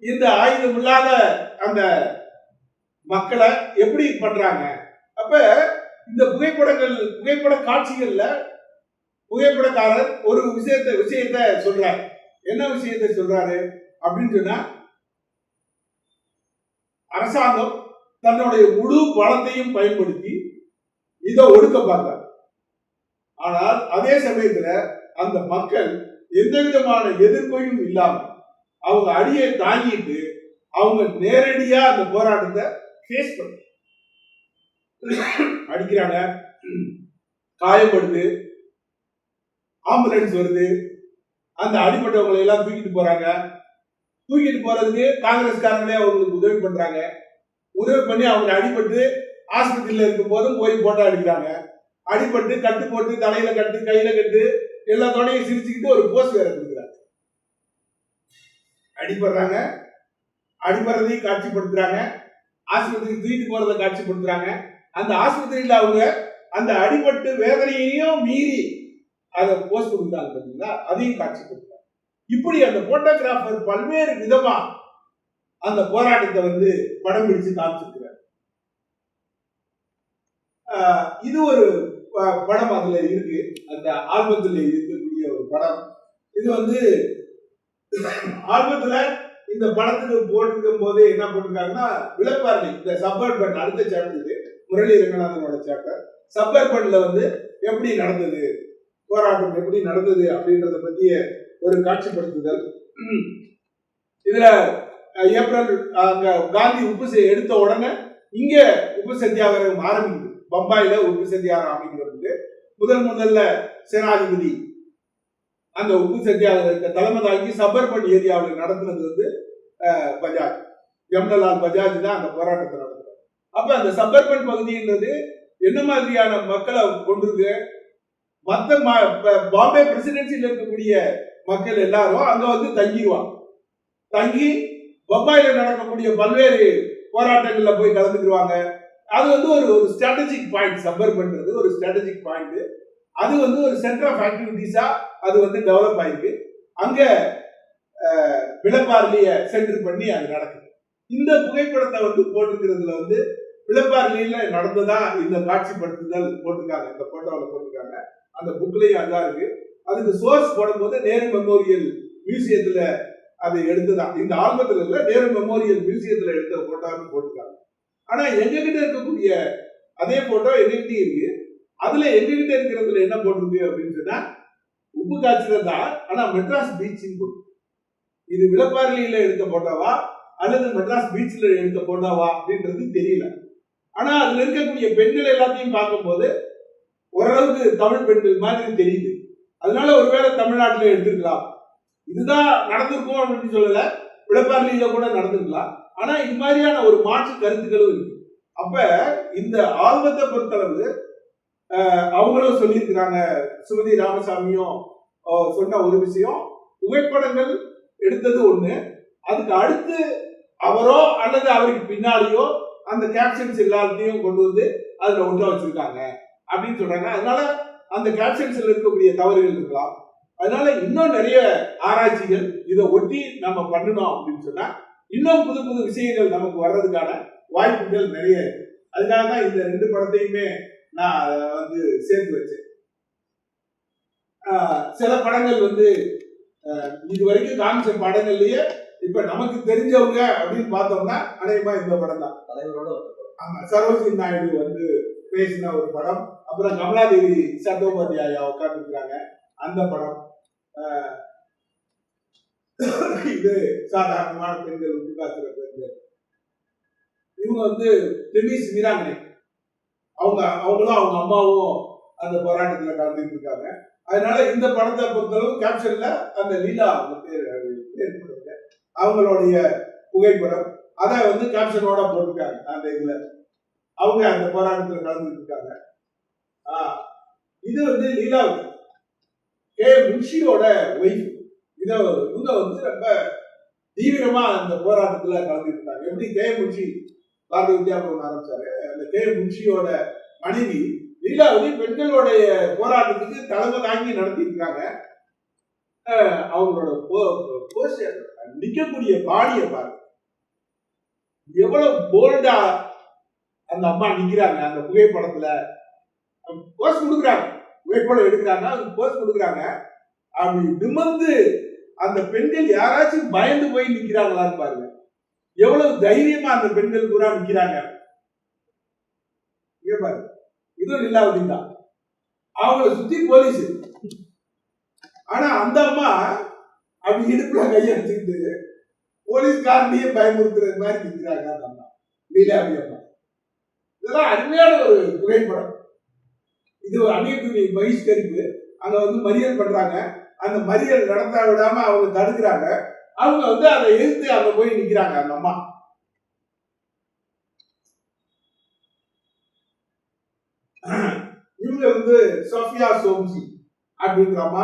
இந்த ஆயுதம் இல்லாத அந்த மக்களை எப்படி பண்றாங்க. அப்ப இந்த புகைப்பட காட்சிகள்ல புகைப்படக்காரர் ஒரு விஷயத்தை சொல்றாரு. என்ன விஷயத்தை சொல்றாரு அப்படின்னு சொன்னா, அரசாங்கம் தன்னுடைய முழு பலத்தையும் பயன்படுத்தி இதை ஒடுக்க பார்த்தார். ஆனால் அதே சமயத்துல அந்த மக்கள் எந்த விதமான எதிர்ப்பையும் இல்லாம அவங்க அடியை தாங்கிட்டு அவங்க நேரடியா அந்த போராட்டத்தை ஃபேஸ் பண்ண அடிக்கிறாங்க, காயப்படுது, ஆம்புலன்ஸ் வருது, அந்த அடிப்பட்டவங்களை எல்லாம் தூக்கிட்டு போறாங்க. தூக்கிட்டு போறதுக்கு காங்கிரஸ்காரங்களே அவங்களுக்கு உதவி பண்றாங்க. உதவி பண்ணி அவங்க அடிபட்டு ஆஸ்பத்திரியில இருக்கும் போதும் போய் போட்டோ அடிக்கிறாங்க. அடிபட்டு கட்டு போட்டு தலையில கட்டு கையில கட்டு எல்லாத்தோடையும் சிரிச்சுக்கிட்டு ஒரு போஸ்ட் வேற கொடுக்குறாங்க. அடிபடுறாங்க, அடிபடுறதையும் காட்சிப்படுத்துறாங்க, ஆஸ்பத்திரிக்கு தூக்கிட்டு போறதை காட்சிப்படுத்துறாங்க. அந்த ஆஸ்பத்திரியில அவங்க அந்த அடிபட்டு வேதனையையும் மீறி அதை போஸ்ட் கொடுக்குறாங்க பார்த்தீங்களா, அதையும் காட்சிப்படுத்துறாங்க. இப்படி அந்த போட்டோகிராஃபர் பல்வேறு விதமா அந்த போராட்டத்தை படம் பிடிச்சு காமிச்சிருக்கிறார். இது ஒரு படம் அதுல இருக்கு, அந்த ஆல்பத்துல இருக்கக்கூடிய ஒரு படம். இது ஆல்பத்துல இந்த படத்துக்கு போட்டிருக்கும் போது என்ன போட்டிருக்காங்கன்னா, விளப்பாரணி இந்த சப்பர்பன் அடுத்த சாப்டர் முரளி ரங்கநாதனோட சாப்டர். சப்பர்பன்ல எப்படி நடந்தது போராட்டம், எப்படி நடந்தது அப்படின்றத பத்திய ஒரு காட்சிப்படுத்துதல். இதுல ஏப்ரல் காந்தி உப்பு எடுத்த உடனே இங்க உப்பு சத்தியாகிரகம் ஆரம்பிக்குது. பம்பாயில உப்பு சத்தியாகிரகம் ஆரம்பிக்கிறது. முதல்ல சேனாதிபதி அந்த உப்பு சத்தியாகிரகத்தை தலைமை தாங்கி சப்பர்பன் ஏரியாவில் நடத்துனது பஜாஜ், ஜம்னலால் பஜாஜ் தான் அந்த போராட்டத்தை நடத்துறாரு. அப்ப அந்த சப்பர்பன் பகுதின்றது என்ன மாதிரியான மக்களை கொண்டிருக்கு, மற்ற பாம்பே பிரசிடென்சியில் இருக்கக்கூடிய மக்கள் எல்லாரும் அங்க தங்கிடுவாங்க. தங்கி பம்பாயில நடக்கக்கூடிய பல்வேறு போராட்டங்கள்ல போய் கலந்துக்குவாங்க. அது ஒரு ஸ்ட்ராட்டஜிக் பாயிண்ட். சப்பர்பன்றது ஒரு ஸ்ட்ராட்டஜிக் பாயிண்ட். அது ஒரு சென்டர் ஆஃப் ஆக்டிவிட்டிஸா அது டெவலப் ஆயிருக்கு. அங்க விளப்பார்லிய சென்டர் பண்ணி அது நடக்குது. இந்த புகைப்படத்தை போட்டிருக்கிறதுல விளப்பார்லியில நடந்ததா இந்த காட்சிப்படுத்துதல் போட்டிருக்காங்க. இந்த போட்டோவில் போட்டிருக்காங்க. அந்த புக்லயும் அதான் இருக்கு. அதுக்கு சோர்ஸ் போடும்போது நேரு மெமோரியல் மியூசியத்துல அதை எடுத்துதான். இந்த ஆல்பத்துல இல்ல, நேரு மெமோரியல் மியூசியத்துல எடுத்த போட்டோன்னு போட்டிருக்காங்க. ஆனா எங்ககிட்ட இருக்கக்கூடிய அதே போட்டோ எங்ககிட்ட இருக்கு. அதுல எங்ககிட்ட இருக்கிறதுல என்ன போட்டிருக்கு அப்படின்னு சொன்னா, உப்பு காய்ச்சல் தான், ஆனா மெட்ராஸ் பீச்சின் போட்டு. இது விளப்பாரில எடுத்த போட்டோவா அல்லது மெட்ராஸ் பீச்ல எடுத்த போட்டோவா அப்படின்றது தெரியல. ஆனா அதுல இருக்கக்கூடிய பெண்கள் எல்லாத்தையும் பார்க்கும்போது ஓரளவுக்கு தமிழ் பெண்கள் மாதிரி தெரியுது. அதனால ஒருவேளை தமிழ்நாட்டில் எடுத்துக்கலாம். இதுதான் நடந்திருக்கும் அப்படின்னு சொல்லல, விளப்பாரில கூட நடந்திருக்கலாம். ஆனா இது மாதிரியான ஒரு மாற்று கருத்துக்களும் இருக்கு. அப்ப இந்த ஆல்பத்தை பொறுத்தளவு அவங்களும் சொல்லியிருக்கிறாங்க. சுமதி ராமசாமியும் சொன்ன ஒரு விஷயம், புகைப்படங்கள் எடுத்தது ஒண்ணு, அதுக்கு அடுத்து அவரோ அல்லது அவருக்கு பின்னாடியோ அந்த கேப்ஷன்ஸ் எல்லாத்தையும் கொண்டு அதுல ஒட்ட வச்சிருக்காங்க அப்படின்னு சொல்றாங்க. அதனால அந்த கேப்ஷன்ஸ்ல இருக்கக்கூடிய தவறுகள் இருக்கலாம். அதனால இன்னும் நிறைய ஆராய்ச்சிகள் இதை ஒட்டி நம்ம பண்ணணும் அப்படின்னு சொன்னா இன்னும் புது புது விஷயங்கள் நமக்கு வர்றதுக்கான வாய்ப்புகள் நிறைய இருக்கு. அதுக்காக தான் இந்த ரெண்டு படத்தையுமே நான் சேர்த்து வச்சேன். சில படங்கள் இது வரைக்கும் காமிச்ச படங்கள்லயே இப்ப நமக்கு தெரிஞ்சவங்க அப்படின்னு பார்த்தோம்னா அநேகமா இந்த படம் தான். ஆமா, சரோஜினி நாயுடு பேசின ஒரு படம். அப்புறம் கமலாதேவி சட்டோபாத்தியாயா உட்கார்ந்து இருக்காங்க, அந்த படம். இது சாதாரணமான பெண்கள் உட்கார்த்துற பெண்கள். இவங்க வந்து டென்னிஸ் வீராங்கனை. அவங்களும் அவங்க அம்மாவும் அந்த போராட்டத்துல கலந்துட்டு இருக்காங்க. அதனால இந்த படத்தை பொறுத்தளவு கேப்ஷன்ல அந்த லீலா அவங்களுடைய புகைப்படம் அதை வந்து கேப்ஷனோட போட்டிருக்காங்க. அந்த இதுல அவங்க அந்த போராட்டத்துல கலந்துட்டு இருக்காங்க. இது வந்து லீலா கே முன்ஷியோட ஒய்ஃப். இவங்க வந்து ரொம்ப தீவிரமா அந்த போராட்டத்துல கலந்துட்டு இருக்காங்க. எப்படி கே முன்ஷி பாரதிய வித்யாபவன் ஆரம்பிச்சாரு, அந்த கே முன்ஷியோட மனைவி லீலாவதி பெண்களுடைய போராட்டத்துக்கு தலைமை தாங்கி நடத்தி இருக்காங்க. அவங்களோட நிக்கக்கூடிய பாடிய பாருங்க, எவ்வளவு போல்டா அந்த அம்மா நிக்கிறாங்க. அந்த புகைப்படத்துல போஸ்ட் கொடுக்குறாங்க, புகைப்படம் எடுக்கிறாங்க, அதுக்கு போஸ்ட் கொடுக்குறாங்க. அப்படி நிமிர்ந்து அந்த பெண்கள் யாராச்சும் பயந்து போய் நிக்கிறாங்களான்னு பாருங்க. எவ்வளவு தைரியமா அந்த பெண்கள் பூரா நிக்கிறாங்க. பாருங்க, இதுவும் லீலாவதி தான். அவங்கள சுத்தி போலீஸ். ஆனா அந்த அம்மா அப்படி இடுப்புல கையை வச்சுக்கிட்டு போலீஸ்காரனையே பயமுறுத்துறது மாதிரி நிற்கிறாங்க அந்த அம்மா, லீலாவதி அம்மா. இதெல்லாம் அருமையான ஒரு புகைப்படம். இது ஒரு அணியக்குறி பகிஷ்கரிப்பு. அங்க வந்து மறியல் பண்றாங்க. அந்த மறியல் நடத்த விடாம அவங்க தடுக்கிறாங்க. அவங்க வந்து அதை எதிர்த்து அங்க போய் நிக்கிறாங்க அந்த அம்மா. இவங்க வந்து சோஃபியா சோம்சி அப்படின்ற அம்மா.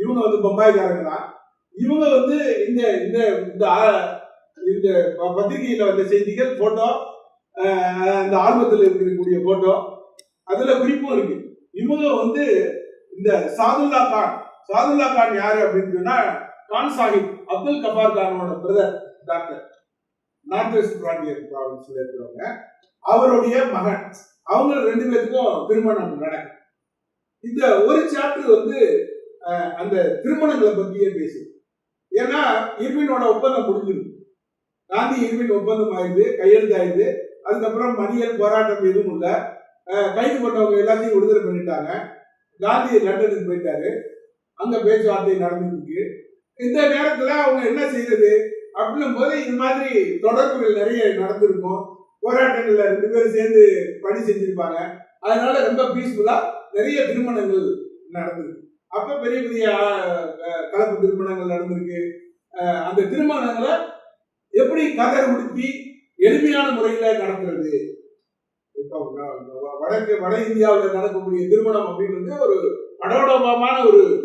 இவங்க வந்து பம்பாய்க்காரங்க தான். இவங்க வந்து இந்த இந்த இந்த பத்திரிகையில வந்த செய்திகள், போட்டோ, அந்த ஆல்பத்தில் இருக்கக்கூடிய போட்டோ, அதுல குறிப்பும் இருக்கு. இவங்க வந்து இந்த சாதுல்லா கான் யாரு அப்படின்னு சொன்னா, கான் சாஹிப் அப்துல் கபார் கானோட பிரதர், டாக்டர், நார்த் வெஸ்ட் ப்ராவின்ஸ்ல இருக்கிறவங்க, அவருடைய மகன். அவங்க ரெண்டு பேருக்கும் திருமணம் நடக்கும். இந்த ஒரு சாப்டர் வந்து அந்த திருமணங்களை பத்தியே பேசு. ஏன்னா இர்வினோட ஒப்பந்தம் முடிஞ்சிருக்கு. காந்தி இர்வின் ஒப்பந்தம் ஆயிடுது, கையெழுத்து ஆயிடுது. அதுக்கப்புறம் மறியல் போராட்டம் எதுவும் இல்லை. கைது பண்ணவங்க எல்லாத்தையும் விடுதலை பண்ணிட்டாங்க. காந்தி லண்டனுக்கு போயிட்டாரு, அங்க பேச்சுவார்த்தை நடந்துருக்கு. இந்த நேரத்துல அவங்க என்ன செய்யறது அப்படின்னும் போது இது மாதிரி தொடர்புகள் நிறைய நடந்திருக்கும். போராட்டங்கள்ல ரெண்டு பேரும் சேர்ந்து பணி செஞ்சிருப்பாங்க. அதனால ரொம்ப பீஸ்ஃபுல்லா நிறைய திருமணங்கள் நடந்திருக்கு. அப்ப பெரிய பெரிய கலப்பு திருமணங்கள் நடந்திருக்கு. அந்த திருமணங்களை எப்படி கதர் உடுத்தி எளிமையான முறையில நடத்துறது. இப்போ வட இந்தியாவில் நடக்கக்கூடிய திருமணம் அப்படின்றது ஒரு படோடமான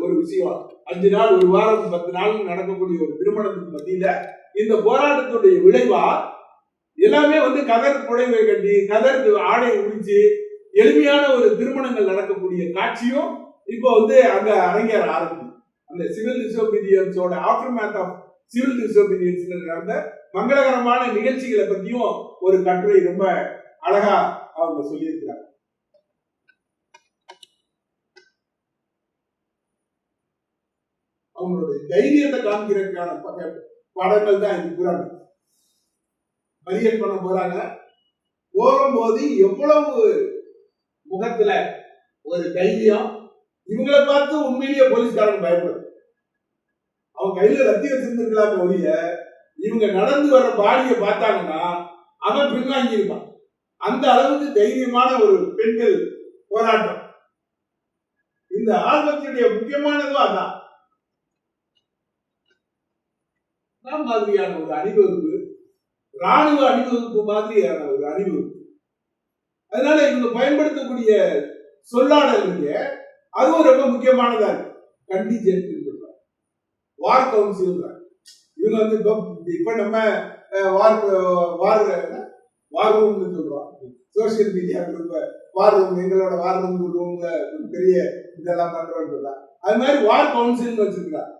ஒரு விஷயம். 5 நாள், 1 வாரம், 10 நாள் நடக்கக்கூடிய ஒரு திருமணத்துக்கு மத்தியில இந்த போராட்டத்துடைய விளைவா எல்லாமே வந்து கதர் புடவை கட்டி, கதர் ஆடை உடிச்சு எளிமையான ஒரு திருமணங்கள் நடக்கக்கூடிய காட்சியும் இப்போ வந்து அங்க அரங்கேற ஆரம்பிக்கும். அந்த சிவில் டிசோபீடியன்ஸோட aftermath of civil disobedience நடந்த மங்களகரமான நிகழ்ச்சிகளை பத்தியும் ஒரு கட்டுரை ரொம்ப அழகா அவங்க சொல்லியிருக்கிறாங்க. அவங்களுடைய தைரியத்தை காமிக்கிறதுக்கான படங்கள் தான் இது புறாங்க. மறியல் பண்ண போறாங்க. போகும்போது எவ்வளவு முகத்துல ஒரு தைரியம். இவங்களை பார்த்து உண்மையிலேயே போலீஸ்காரங்க பயப்படும். அவங்க கையில ரத்தி வச்சிருந்திருக்கலாம் ஒழிய இவங்க நடந்து வர பாடியை பார்த்தாங்கன்னா அவன் பின்வாங்கி இருப்பான். அந்த அளவுக்கு தைரியமான ஒரு பெண்கள் போராட்டம். இந்த ஆல்பத்தினுடைய முக்கியமானதும் அதான். மாதிரியான ஒரு அணிவகுப்பு, ராணுவ அணிவகுப்பு மாதிரியான ஒரு அணிவகுப்பு. அதனால இவங்க பயன்படுத்தக்கூடிய சொல்லாடல் அதுவும் ரொம்ப முக்கியமானதா இருக்கு. கண்டிஜென்ட், வார் கவுன்சில். இவங்க வந்து இப்ப நம்ம வார் ரூம்னு சொல்றோம். சோசியல் மீடியா குரூப் வார் ரூம், எங்களோட வார் ரூம்ல பெரிய இதெல்லாம் பண்றோம். அது மாதிரி வார் கவுன்சில் வச்சிருக்காங்க.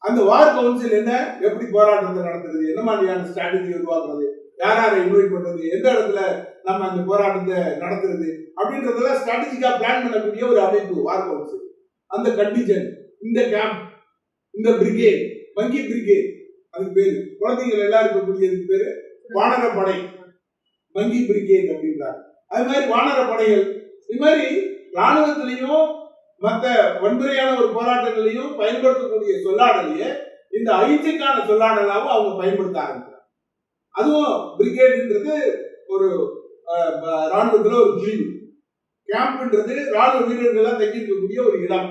அந்த வார் கவுன்சில் என்ன, எப்படி போராட்டத்தை நடத்துறது, என்ன மாதிரியான ஸ்ட்ராட்டஜி உருவாக்குறது, யாரை இன்வைட் பண்றது, எந்த இடத்துல நம்ம அந்த போராட்டத்தை நடத்துறது அப்படின்றதெல்லாம் ஸ்ட்ராட்டஜிக்கா பிளான் பண்ணக்கூடிய ஒரு அமைப்பு வார் கவுன்சில். அந்த கண்டிஜென்ட், இந்த கேம்ப், இந்த பிரிகேட், வங்கி பிரிகேட், அதுக்கு பேரு குழந்தைகள் எல்லாம் இருக்கக்கூடியதுக்கு பேரு வானரப்படை, வங்கி பிரிகேட் அப்படின்றாங்க. அது மாதிரி வானரப்படைகள். இது மாதிரி ராணுவத்திலையும் மற்ற வன்முறையான ஒரு போராட்டங்களையும் பயன்படுத்தக்கூடிய சொல்லாடலையே இந்த அகிம்சைக்கான சொல்லாடலாவும் அவங்க பயன்படுத்த ஆரம்பிக்கிறாங்க. அதுவும் பிரிகேடுன்றது ஒரு ராணுவத்துல ஒரு பிரிவு, கேம்ப்ன்றது ராணுவ வீரர்கள் தங்கியிருக்கக்கூடிய ஒரு இடம்.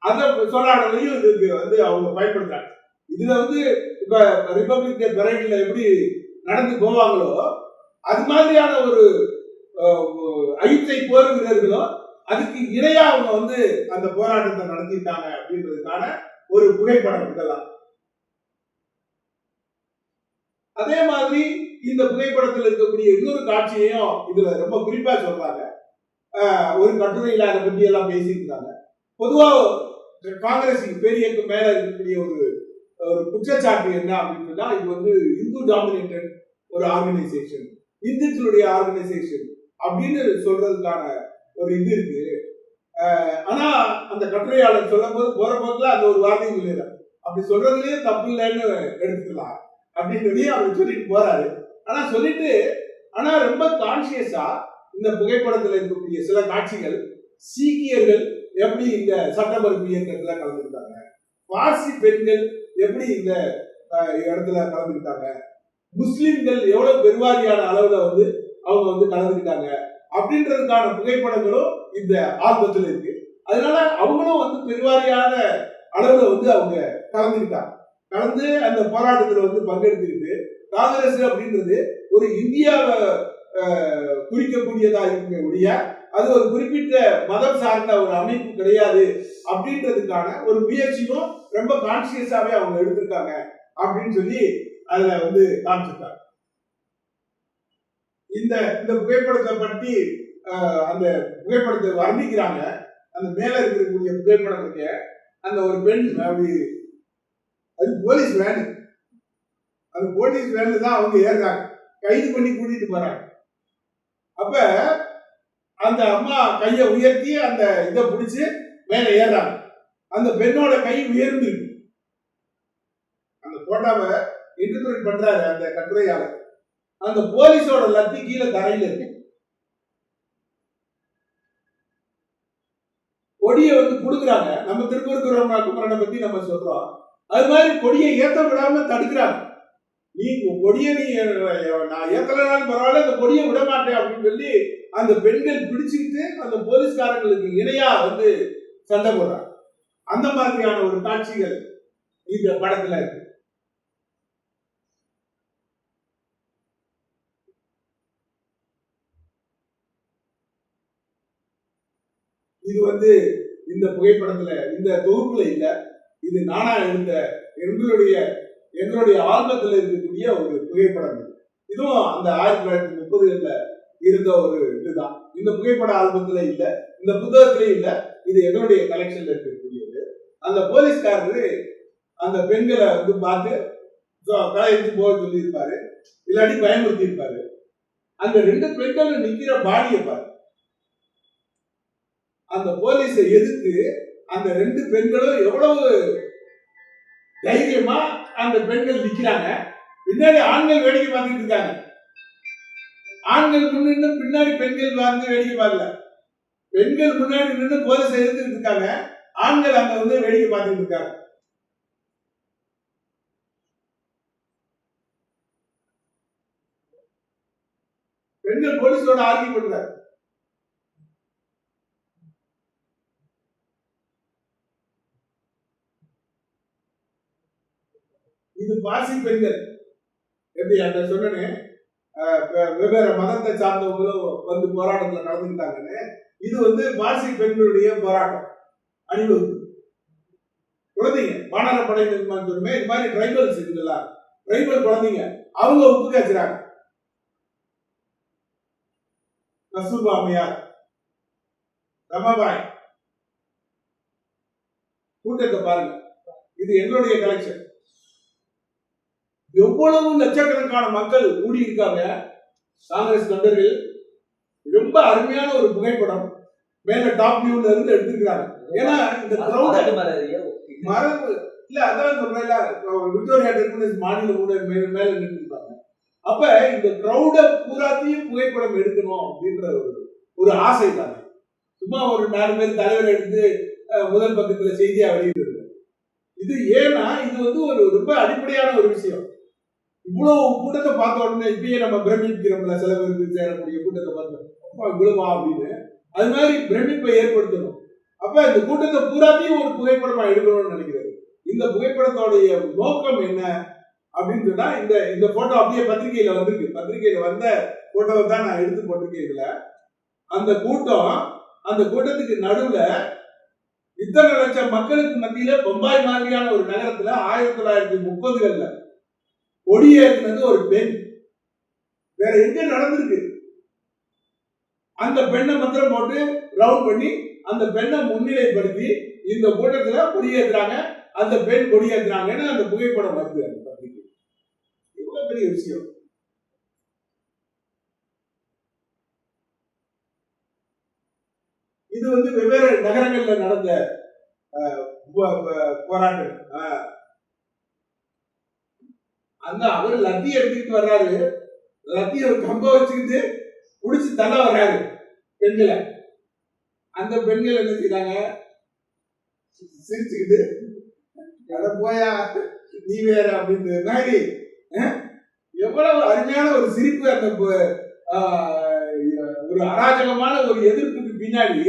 அந்த சொல்லாடலையும் இதுக்கு வந்து அவங்க பயன்படுத்துறாங்க. இதுல வந்து இப்ப ரிபப்ளிக் டே பரேட்ல எப்படி நடந்து போவாங்களோ அது மாதிரியான ஒரு அகிம்சை போர் வீரர்களும் அதுக்கு இணையா அவங்க வந்து அந்த போராட்டத்தை நடத்திட்டாங்க அப்படின்றதுக்கான ஒரு புகைப்படம் இதெல்லாம். அதே மாதிரி இந்த புகைப்படத்தில் இருக்கக்கூடிய இன்னொரு காட்சியையும் இதுல ரொம்ப குறிப்பா சொல்றாங்க. ஒரு கட்டுரையில அதை பற்றி எல்லாம் பேசியிருக்காங்க. பொதுவா காங்கிரஸ் பேரியக்கு மேல இருக்கக்கூடிய ஒரு குற்றச்சாட்டு என்ன அப்படின்னா, இது வந்து இந்து டாமினேட்டட் ஒரு ஆர்கனைசேஷன், இந்துக்களுடைய ஆர்கனைசேஷன் அப்படின்னு சொல்றதுக்கான ஒரு இது இருக்கு. ஆனா அந்த கட்டுரையாளர் சொல்லும் போது போற போக்குல அந்த ஒரு வார்த்தையும் இல்லை, அப்படி சொல்றதுலயே தப்பு இல்லைன்னு எடுத்துக்கலாம் அப்படின்னு அவர் சொல்லிட்டு போறாரு. ஆனா சொல்லிட்டு ஆனா ரொம்ப கான்சியஸா இந்த புகைப்படத்துல இருக்கக்கூடிய சில காட்சிகள் சீக்கியர்கள் எப்படி இந்த சட்ட மறுப்பு இயக்கத்துல கலந்துக்கிட்டாங்க, பார்சி பெண்கள் எப்படி இந்த இடத்துல கலந்துக்கிட்டாங்க, முஸ்லிம்கள் எவ்வளவு பெருவாரியான அளவுல வந்து அவங்க வந்து கலந்துக்கிட்டாங்க அப்படின்றதுக்கான புகைப்படங்களும் இந்த ஆல்பத்தில் இருக்கு. அதனால அவங்களும் வந்து பெருவாரியான அளவுல வந்து அவங்க கலந்து அந்த போராட்டத்தில் வந்து பங்கெடுத்துக்கிட்டு காங்கிரஸ் அப்படின்றது ஒரு இந்தியாவை குறிக்கக்கூடியதா இருக்கக்கூடிய அது ஒரு குறிப்பிட்ட மதம் சார்ந்த ஒரு அமைப்பு கிடையாது அப்படின்றதுக்கான ஒரு முயற்சியும் ரொம்ப கான்சியஸாவே அவங்க எடுத்திருக்காங்க அப்படின்னு சொல்லி அதுல வந்து காமிச்சிருக்காங்க. இந்த இந்த புகைப்படத்தை பற்றி அந்த புகைப்படத்தை வர்ணிக்கிறாங்க. அந்த மேல இருக்கக்கூடிய புகைப்படம் இருக்க அந்த ஒரு பெண் அப்படி அது போலீஸ் வேன், அந்த போலீஸ் வேன்ல தான் அவங்க ஏறுறாங்க, கைது பண்ணி கூட்டிட்டு போறாங்க. அப்ப அந்த அம்மா கையை உயர்த்தி அந்த இதை பிடிச்சு மேல ஏறாங்க. அந்த பெண்ணோட கை உயர்ந்து இருக்கு. அந்த போட்டாவை இன்டர்பிரேட் பண்றாரு அந்த கட்டுரையாளர். அந்த போலீஸோட லத்தி கீழே தரையில இருக்கு. கொடியை வந்து கொடுக்குறாங்க. நம்ம திருப்பூர் குமரனை பத்தி நம்ம சொல்றோம். அது மாதிரி கொடியை ஏத்த விடாம தடுக்கிறாங்க. நீ கொடியை நான் ஏத்தலனாலும் பரவாயில்ல, இந்த கொடியை விட மாட்டேன் அப்படின்னு சொல்லி அந்த பெண்கள் பிடிச்சுக்கிட்டு அந்த போலீஸ்காரங்களுக்கு இணையா வந்து சண்டை போடுறாங்க. அந்த மாதிரியான ஒரு காட்சிகள் இந்த படத்துல இருக்கு. இது வந்து இந்த புகைப்படத்துல இந்த தொகுப்புல இல்ல, இது நானா எடுத்த எங்களுடைய ஆல்பத்தில் இருக்கக்கூடிய ஒரு புகைப்படம். இதுவும் அந்த 1930களில் இருந்த ஒரு இதுதான். இந்த புகைப்பட ஆல்பத்துல இல்ல, இந்த புத்தகத்திலே இல்ல, இது எங்களுடைய கலெக்ஷன்ல இருக்கக்கூடியது. அந்த போலீஸ்காரரு அந்த பெண்களை வந்து பார்த்து கலைச்சு போக சொல்லி இருப்பாரு, இல்லாட்டி பயமுறுத்தி இருப்பாரு. அந்த 2 பெண்களும் நிக்கிற பாடியை பாரு. அந்த போலீஸை எதிர்த்து அந்த 2 பெண்களும் எவ்வளவு தைரியமா அந்த பெண்கள் நிக்கிறாங்க. பின்னாடி ஆண்கள் வேடிக்கை பார்த்துட்டு இருக்காங்க. ஆண்கள் முன்னின்று பின்னாடி பெண்கள் வந்து வேடிக்கை பார்க்கல. பெண்கள் முன்னாடி நின்று போலீஸை எதிர்த்துட்டு இருக்காங்க, ஆண்கள் அங்க வந்து வேடிக்கை பார்த்துட்டு இருக்காங்க. பெண்கள் போலீஸோட ஆர்கியூ பண்றாங்க. இது பார்சி பெண்கள் எப்படி அந்த சொன்னேன், வெவ்வேறு மதத்தை சார்ந்தவங்களும் வந்து போராட்டத்தில் கலந்துக்கிட்டாங்கன்னு. இது வந்து பார்சி பெண்களுடைய போராட்டம் அணிவகுப்பு. குழந்தைங்க வானர படை நிர்மாணத்துமே இது மாதிரி ட்ரைபல்ஸ் இருக்குல்ல, ட்ரைபல் குழந்தைங்க அவங்க உப்பு காய்ச்சுறாங்க. கஸ்தூர்பா அம்மையார், ரமாபாய் கூட்டத்தை பாருங்க. இது எங்களுடைய கலெக்ஷன். எவ்வளவு லட்சக்கணக்கான மக்கள் கூடி இருக்காங்க. காங்கிரஸ் தொண்டர்கள். ரொம்ப அருமையான ஒரு புகைப்படம் மேல டாப் வியூல இருந்து எடுத்துக்கிறாங்க. ஏன்னா இந்த மரபு இல்ல, அதான் சொல்றேன்ல, விக்டோரியா டெர்மினஸ் மாநில கூட மேல நின்றுருப்பாங்க. அப்ப இந்த கிரௌட பூராத்தையும் புகைப்படம் எடுக்கணும் அப்படின்ற ஒரு ஆசை தானே. சும்மா ஒரு 4 பேர் தலைவர் எடுத்து முதல் பக்கத்துல செய்தியா வெளியிடுறது இது இது ஏன்னா இது வந்து ஒரு ரொம்ப அடிப்படையான ஒரு விஷயம். இவ்வளவு கூட்டத்தை பார்த்த உடனே இப்பயே நம்ம பிரமிக்கிறோம்ல, சில பேருக்கு சேரக்கூடிய கூட்டத்தை பார்த்தோம் இவ்வளவா அப்படின்னு, அது மாதிரி பிரமிப்பை ஏற்படுத்தணும். அப்ப இந்த கூட்டத்தை பூராத்தையும் ஒரு புகைப்படமா எடுக்கணும்னு நினைக்கிறது. இந்த புகைப்படத்தோடைய நோக்கம் என்ன அப்படின்னு சொன்னா, இந்த போட்டோ அப்படியே பத்திரிகையில வந்திருக்கு. பத்திரிகையில வந்த போட்டோவை தான் நான் எடுத்து போட்டிருக்கேன். இதுல அந்த கூட்டத்துக்கு நடுவுல இத்தனை லட்சம் மக்களுக்கு மத்தியில பம்பாய் மாதிரியான ஒரு நகரத்துல 1930களில் கொடியேற்றினது ஒரு பெண். வேற எங்க நடந்திருக்கு? அந்த பெண்ணை மாத்திரம் போட்டு ரவுண்ட் பண்ணி அந்த பெண்ணை முன்னிலைப்படுத்தி இந்த கூட்டத்துல கொடியேற்றுறாங்க, அந்த பெண் கொடியேற்றுறாங்கன்னு அந்த புகைப்படம் வருது. அந்த பத்திரிகை இவ்வளவு பெரிய விஷயம். இது வந்து வெவ்வேறு நகரங்கள்ல நடந்த போராட்டம். அந்த அவர் லத்தி எடுத்துக்கிட்டு வர்றாரு, லத்திய கம்ப வச்சுக்கிட்டு குடிச்சு தள்ள வர்றாரு பெண்களை. அந்த பெண்கள் என்ன செய்யறாங்க? சிரிச்சுக்கிட்டு போயா நீ வேற அப்படின்ற மாதிரி எவ்வளவு அருமையான ஒரு சிரிப்பு. அந்த ஒரு அராஜகமான ஒரு எதிர்ப்புக்கு பின்னாடி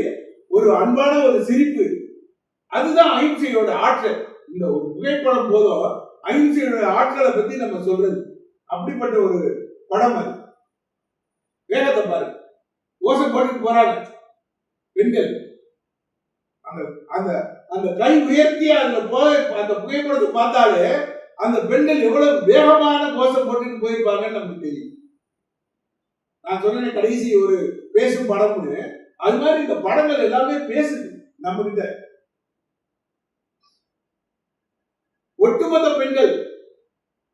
ஒரு அன்பான ஒரு சிரிப்பு. அதுதான் அஹிம்சையோட ஆற்றல். இந்த ஒரு புகைப்படம் போதும் அஹிம்சையோட ஆற்றலை பத்தி நம்ம சொல்றது. அப்படிப்பட்ட ஒரு படம் அது. வேகத்தை பாரு, கோஷம் போட்டு போறாங்க பெண்கள். அந்த அந்த கை உயர்த்தி அதுல போய் அந்த புகைப்படத்தை பார்த்தாலே அந்த பெண்கள் எவ்வளவு வேகமான கோஷம் போட்டுட்டு போயிருப்பாங்கன்னு நமக்கு தெரியும். நான் சொன்னேன் கடைசி ஒரு பேசும் படம்னு, அது மாதிரி இந்த படங்கள் எல்லாமே பேசுது நம்ம கிட்ட. ஒட்டுமொத்த பெண்கள்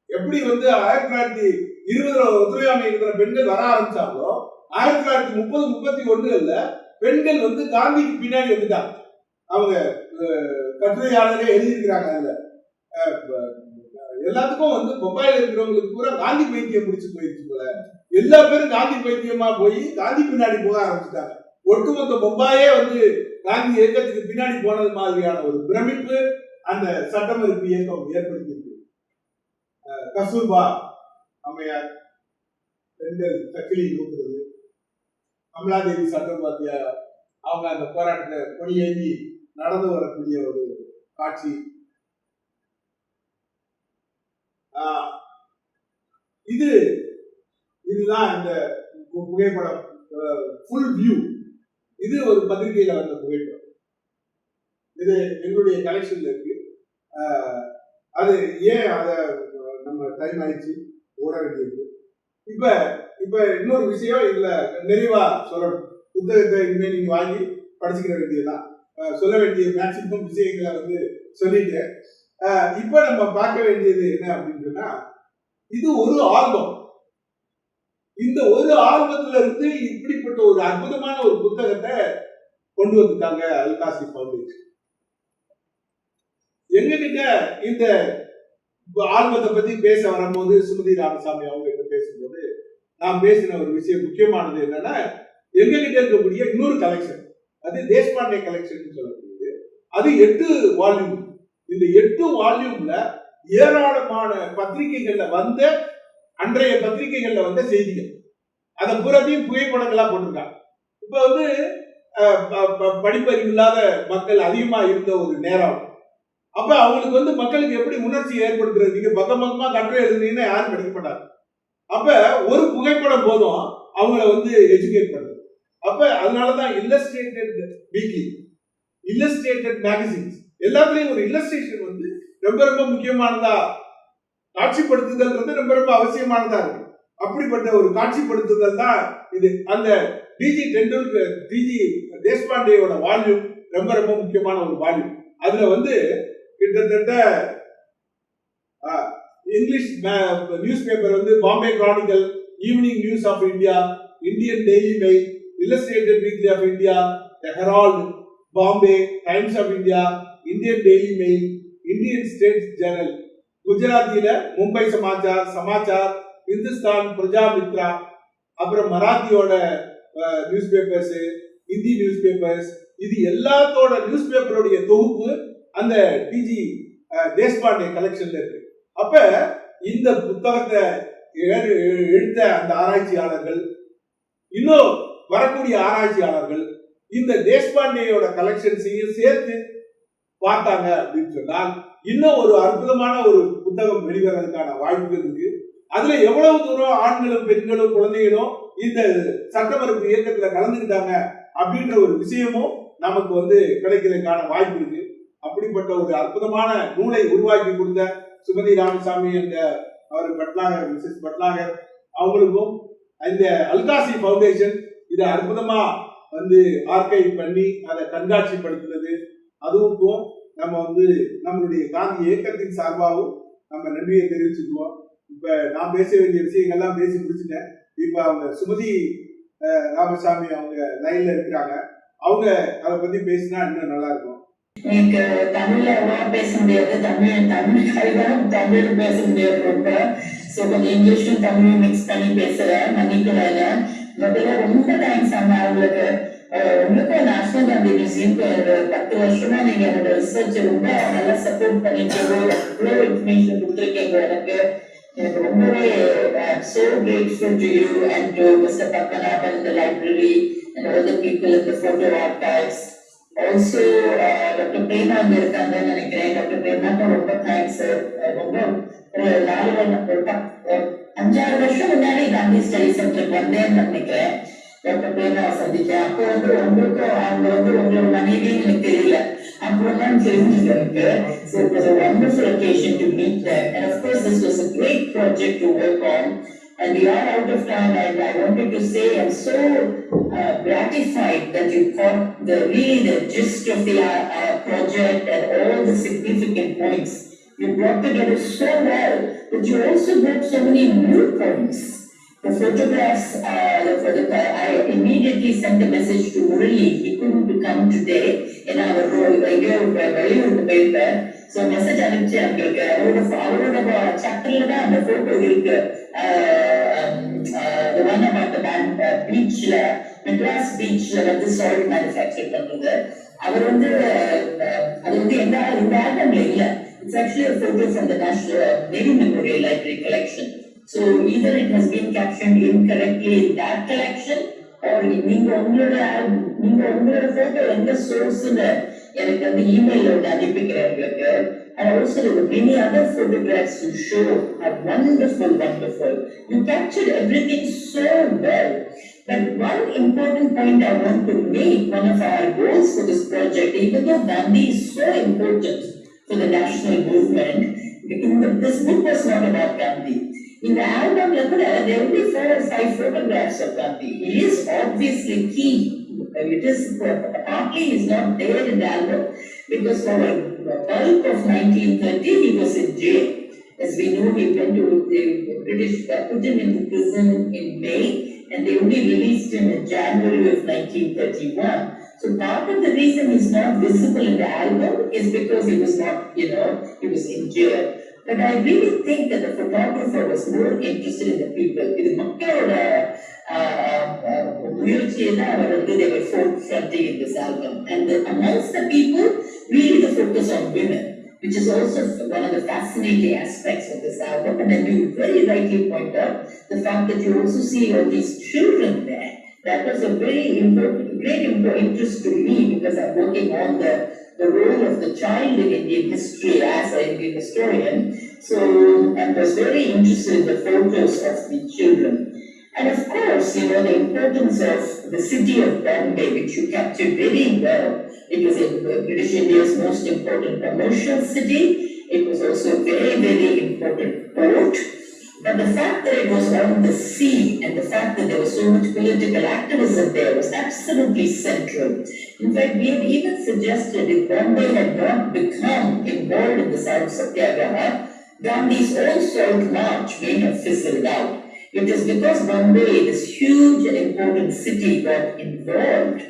எப்படி வந்து 1920 ஒத்துழையாமை இருக்கிற பெண்கள் வர ஆரம்பிச்சாங்களோ, 1930-31ல பெண்கள் வந்து காந்திக்கு பின்னாடி வந்துட்டாங்க. அவங்க கட்டுரையாளரே எழுதியிருக்கிறாங்க. அதுல எல்லாத்துக்கும் வந்து பம்பாயில இருக்கிறவங்களுக்கு பூரா காந்தி பைத்தியம் பிடிச்சு போயிடுச்சு போல. எல்லா பேரும் காந்தி பைத்தியமா போய் காந்தி பின்னாடி போக ஆரம்பிச்சுட்டாங்க. ஒட்டுமொத்த பம்பாயே வந்து காந்தி இயக்கத்துக்கு பின்னாடி போனது மாதிரியான ஒரு பிரமிப்பு அந்த சட்டமறுப்பு இயக்கம் ஏற்படுத்தியிருக்கு. கஸ்தூர்பா அம்மையார் பெண்கள் தக்கிலி நோக்குறது, கமலாதேவி சட்டோபாத்தியார் அவங்க அந்த போராட்டத்தை கொடியேந்தி நடந்து வரக்கூடிய ஒரு காட்சி. இதுதான் இந்த புகைப்படம் ஃபுல் வியூ. இது ஒரு பத்திரிகையில வந்த புகைப்படம். இது எங்களுடைய கலெக்ஷன்ல இருக்கு. அது ஏன் அதை நம்ம டைம் ஆயிடுச்சு ஓட வேண்டியிருக்கு. இப்ப இன்னொரு விஷயம் இதுல நிறைவா சொல்லணும். புத்தகத்தை இனிமேல் நீங்க வாங்கி படிச்சுக்கிற வேண்டியதுதான். சொல்ல வேண்டிய மேக்சிமம் விஷயங்களை வந்து சொல்லிட்டு இப்ப நம்ம பார்க்க வேண்டியது என்ன அப்படின்னு சொன்னா, இது ஒரு ஆல்பம். இந்த ஒரு ஆல்பத்துல இருந்து இப்படிப்பட்ட ஒரு அற்புதமான ஒரு புத்தகத்தை கொண்டு வந்துட்டாங்க அல்காசி பவுண்டேஷன். எங்க கிட்ட இந்த ஆல்பத்தை பத்தி பேச வரும்போது சுமதி ராமசாமி அவங்க கிட்ட பேசும்போது நான் பேசின ஒரு விஷயம் முக்கியமானது என்னன்னா, எங்க கிட்ட இருக்கக்கூடிய இன்னொரு கலெக்ஷன், அது தேஷ்பாண்டே கலெக்ஷன் சொல்லக்கூடியது. அது 8 வால்யூம். இந்த 8 வால்யூம்ல ஏராளமான பத்திரிகைகள்ல வந்த அன்றைய பத்திரிகைகள்ல வந்த செய்திகள், அதை பூராத்தையும் புகைப்படங்களா போட்டிருக்காங்க. இப்ப வந்து படிப்பறிவு இல்லாத மக்கள் அதிகமா இருந்த ஒரு நேரம். அப்ப அவங்களுக்கு வந்து மக்களுக்கு எப்படி உணர்ச்சி ஏற்படுத்துறது? நீங்க பக்கமா கட்டுரை எழுதுனீங்கன்னா யாரும் படிக்க மாட்டாங்க. அப்ப ஒரு புகைப்படம் போதும் அவங்கள வந்து எஜுகேட் பண்றது. அப்ப அதனாலதான் இல்லஸ்ட்ரேட்டட் வீக்லி, இல்லஸ்ட்ரேட்டட் மேகசின்ஸ் எல்லாத்துலயும் ஒரு இல்லஸ்ட்ரேஷன் வந்து ரொம்ப ரொம்ப முக்கியமானதா, காட்சிப்படுத்துதல் ரொம்ப ரொம்ப அவசியமானதா இருக்கு. அப்படிப்பட்ட ஒரு காட்சிப்படுத்துதல் தான் இது. அந்த டிஜி டெண்டுல்கர், டிஜி தேஷ்பாண்டேயோட வால்யூம் ரொம்ப ரொம்ப முக்கியமான ஒரு வால்யூம். அதுல வந்து கிட்டத்தட்ட இங்கிலீஷ் நியூஸ் பேப்பர் வந்து Bombay Chronicle, Evening News of India, Indian Daily Mail, Illustrated Weekly of India, Herald, Bombay Times of India, Indian Daily Mail, Indian States Journal, குஜராத்தில மும்பை சமாச்சார், இந்துஸ்தான் பிரஜாமித்ரா, அப்புறம் மராத்தியோட newspapers, Hindi newspapers, இது எல்லாத்தோட நியூஸ் பேப்பருடைய தொகுப்பு அந்த டிஜி தேஷ்பாண்டே கலெக்ஷன்ல இருக்கு. அப்ப இந்த புத்தகத்தை எழுத்த அந்த ஆராய்ச்சியாளர்கள், இன்னும் வரக்கூடிய ஆராய்ச்சியாளர்கள் இந்த தேஷ்பாண்டேயோட கலெக்ஷன்ஸையும் சேர்த்து பார்த்தாங்க அப்படின்னு சொன்னால் இன்னும் ஒரு அற்புதமான ஒரு புத்தகம் வெளிவரதுக்கான வாய்ப்பு இருக்கு. அதுல எவ்வளவு தூரம் ஆண்களும் பெண்களும் குழந்தைகளும் இந்த சட்டமறுப்பு இயக்கத்துல கலந்துக்கிட்டாங்க அப்படின்ற ஒரு விஷயமும் நமக்கு கிடைக்கிறதுக்கான வாய்ப்பு இருக்கு. அப்படிப்பட்ட ஒரு அற்புதமான நூலை உருவாக்கி கொடுத்த சுமதி ராமசாமி என்ற அவர் பட்நாகர், மிஸ்ஸஸ் பட்நாகர் அவங்களுக்கும் இந்த அல்காசி பவுண்டேஷன் இதை அற்புதமா ஆர்கைவ் பண்ணி அதை கண்காட்சிப்படுத்துறது, அதுவுக்கும் நம்ம நம்மளுடைய காந்தி இயக்கத்தின் சார்பாகவும் நம்ம நன்றியை தெரிவிச்சுக்குவோம். இப்ப நான் பேச வேண்டிய விஷயங்கள்லாம் பேசி முடிச்சுட்டேன். இப்ப அவங்க சுமதி ராமசாமி அவங்க லைன்ல இருக்கிறாங்க. அவங்க அதை பத்தி பேசினா இன்னும் நல்லா இருக்கும். எனக்கு தமிழ்ல பேச முடியாது, தமிழ் பேச முடியாது ரொம்ப. ஸோ கொஞ்சம் இங்கிலீஷும் தமிழும் மிக்ஸ் பண்ணி பேசுறேன், மன்னிக்கல. முதல்ல ரொம்ப தேங்க்ஸ் அவங்களுக்கு. உங்களுக்கும் நேஷனல் காந்தி மியூசியம்க்கு 10 வருஷமா நீங்க என்னோட ரிசர்ச் ரொம்ப நல்லா சப்போர்ட் பண்ணிட்டு இவ்வளோ இன்ஃபர்மேஷன் கொடுத்துருக்கீங்க. எனக்கு ரொம்பவே so grateful to you and to Mr. Padmanabhan in the library and all the people in the photo archives. Also, Dr. Prema அங்க இருக்காங்கன்னு நினைக்கிறேன். டாக்டர் பிரேமாக்கும் ரொம்ப தேங்க்ஸ். ரொம்ப ஒரு 5-6 வருஷம் முன்னாடி காந்தி ஸ்டடி சென்டருக்கு வந்தேன்னு நினைக்கிறேன். டாக்டர் பிரேமாவை சந்திச்சேன். அப்போ உங்களுக்கும் அவங்க உங்களோட மனைவியும் எனக்கு தெரியல, அப்புறம் தான் தெரிஞ்சது எனக்கு. So it was a wonderful occasion to meet them, and of course this was a great project to work on. And we are out of time, and I wanted to say I'm so gratified that you caught the gist of the project and all the significant points. You brought together so well, but you also brought so many new points. The photographs, I immediately sent a message to Murali. He couldn't come today in our radio in the paper. So message அனுப்பிச்சு அவரோட சட்டத்துல தான் அந்த போட்டோ இருக்கு. The one about the beachல, Madras பீச்ல salt manufacture பண்றது. அவர் அது இந்த ஆல்பம்ல இல்ல. It's actually a photo from the National Navy Memorial Library collection. So either it has been captioned incorrectly in that collection, or நீங்க உங்களோட போட்டோ எந்த சோர்ஸ்ல எனக்கு email அனுப்பிக்கிறேன். And also there were many other photographs to show how wonderful. You captured everything so well. But one important point I want to make, one of our goals for this project, even though Gandhi is so important for the national movement, this book was not about Gandhi. In the album, there will be 4 or 5 photographs of Gandhi. He is obviously key. It is partly is not there in the album because for a bulk of 1930 he was in jail. As we know, he went to the British, put him into prison in May, and they only released him in January of 1931. So part of the reason he's not visible in the album is because he was not, he was in jail. But I really think that the photographer was more interested in the people. இது மக்களோட முயற்சியெல்லாம் they were forefronting in this album. And amongst the people, really the focus on women, which is also one of the fascinating aspects of this album. And then you very rightly point out the fact that you also see all these children there. That was a very great interest to me because I'm working on the role of the child in Indian history as an Indian historian. So I was very interested in the photos of the children. And of course, the importance of the city of Bombay, which you captured very well. It was British India's most important commercial city. It was also a very, very important port. But the fact that it was on the sea and the fact that there was so much political activism there was absolutely central. In fact, we have even suggested if Bombay had not become involved in the Salt Satyagraha, Gandhi's own Salt March may have fizzled out. It is because Bombay, this huge and important city, got involved,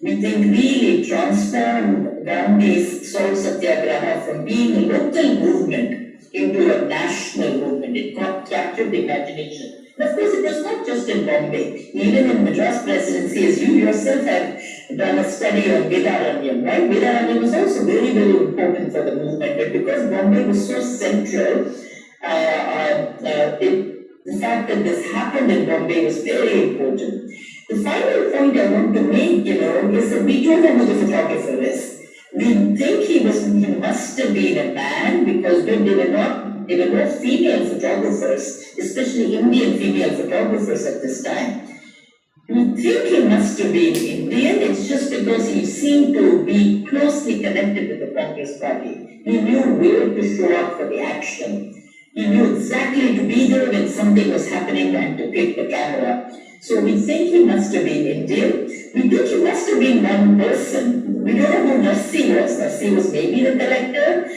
we think really transformed Gandhi's Salt Satyagraha from being a local movement into a national movement. It captured the imagination. And of course, it was not just in Bombay. Even in Madras Presidency, as you yourself have done a study on Vedaranyam, right? Vedaranyam was also very, very important for the movement, but because Bombay was so central, the fact that this happened in Bombay was very important. The final point I want to make, is that we don't know who the photographer is. We think he must have been a man because there were no female photographers, especially Indian female photographers at this time. We think he must have been Indian, it's just because he seemed to be closely connected with the Congress party. He knew where to show up for the action. He knew exactly to be there when something was happening and to click the camera. So we think he must have been Indian. We think he must have been one person. We don't know who Narsi was. Narsi was maybe the collector.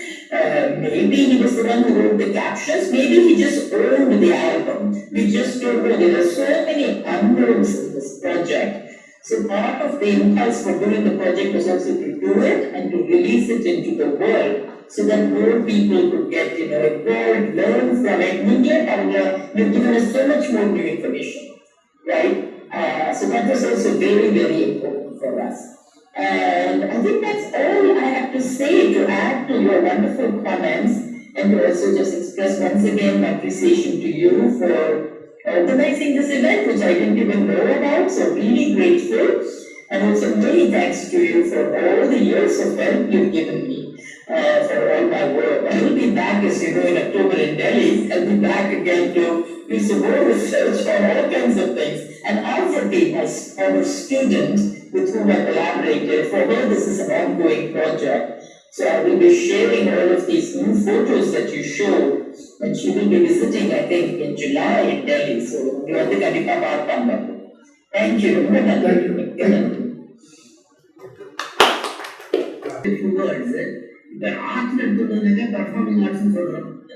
Maybe he was the one who wrote the captions. Maybe he just owned the album. We just don't know. There are so many unknowns in this project. So part of the impulse for doing the project was also to do it and to release it into the world so that more people could get involved, learn from it. Media and you've given us so much more new information, right? So that was also very, very important for us. And I think that's all I have to say to add to your wonderful comments and to also just express once again my appreciation to you for organizing this event, which I didn't even know about, so really grateful. And also many thanks to you for all the years of help you've given me for all my work. I will be back, as you know, in October in Delhi. I'll be back again to do some more research on all kinds of things. And Alfati, my former student with whom I collaborated, for her this is an ongoing project. So I will be sharing all of these new photos that you showed, and she will be visiting, I think, in July in Delhi. So you are the Kandipa Park. Thank you. Two words. The art performing arts and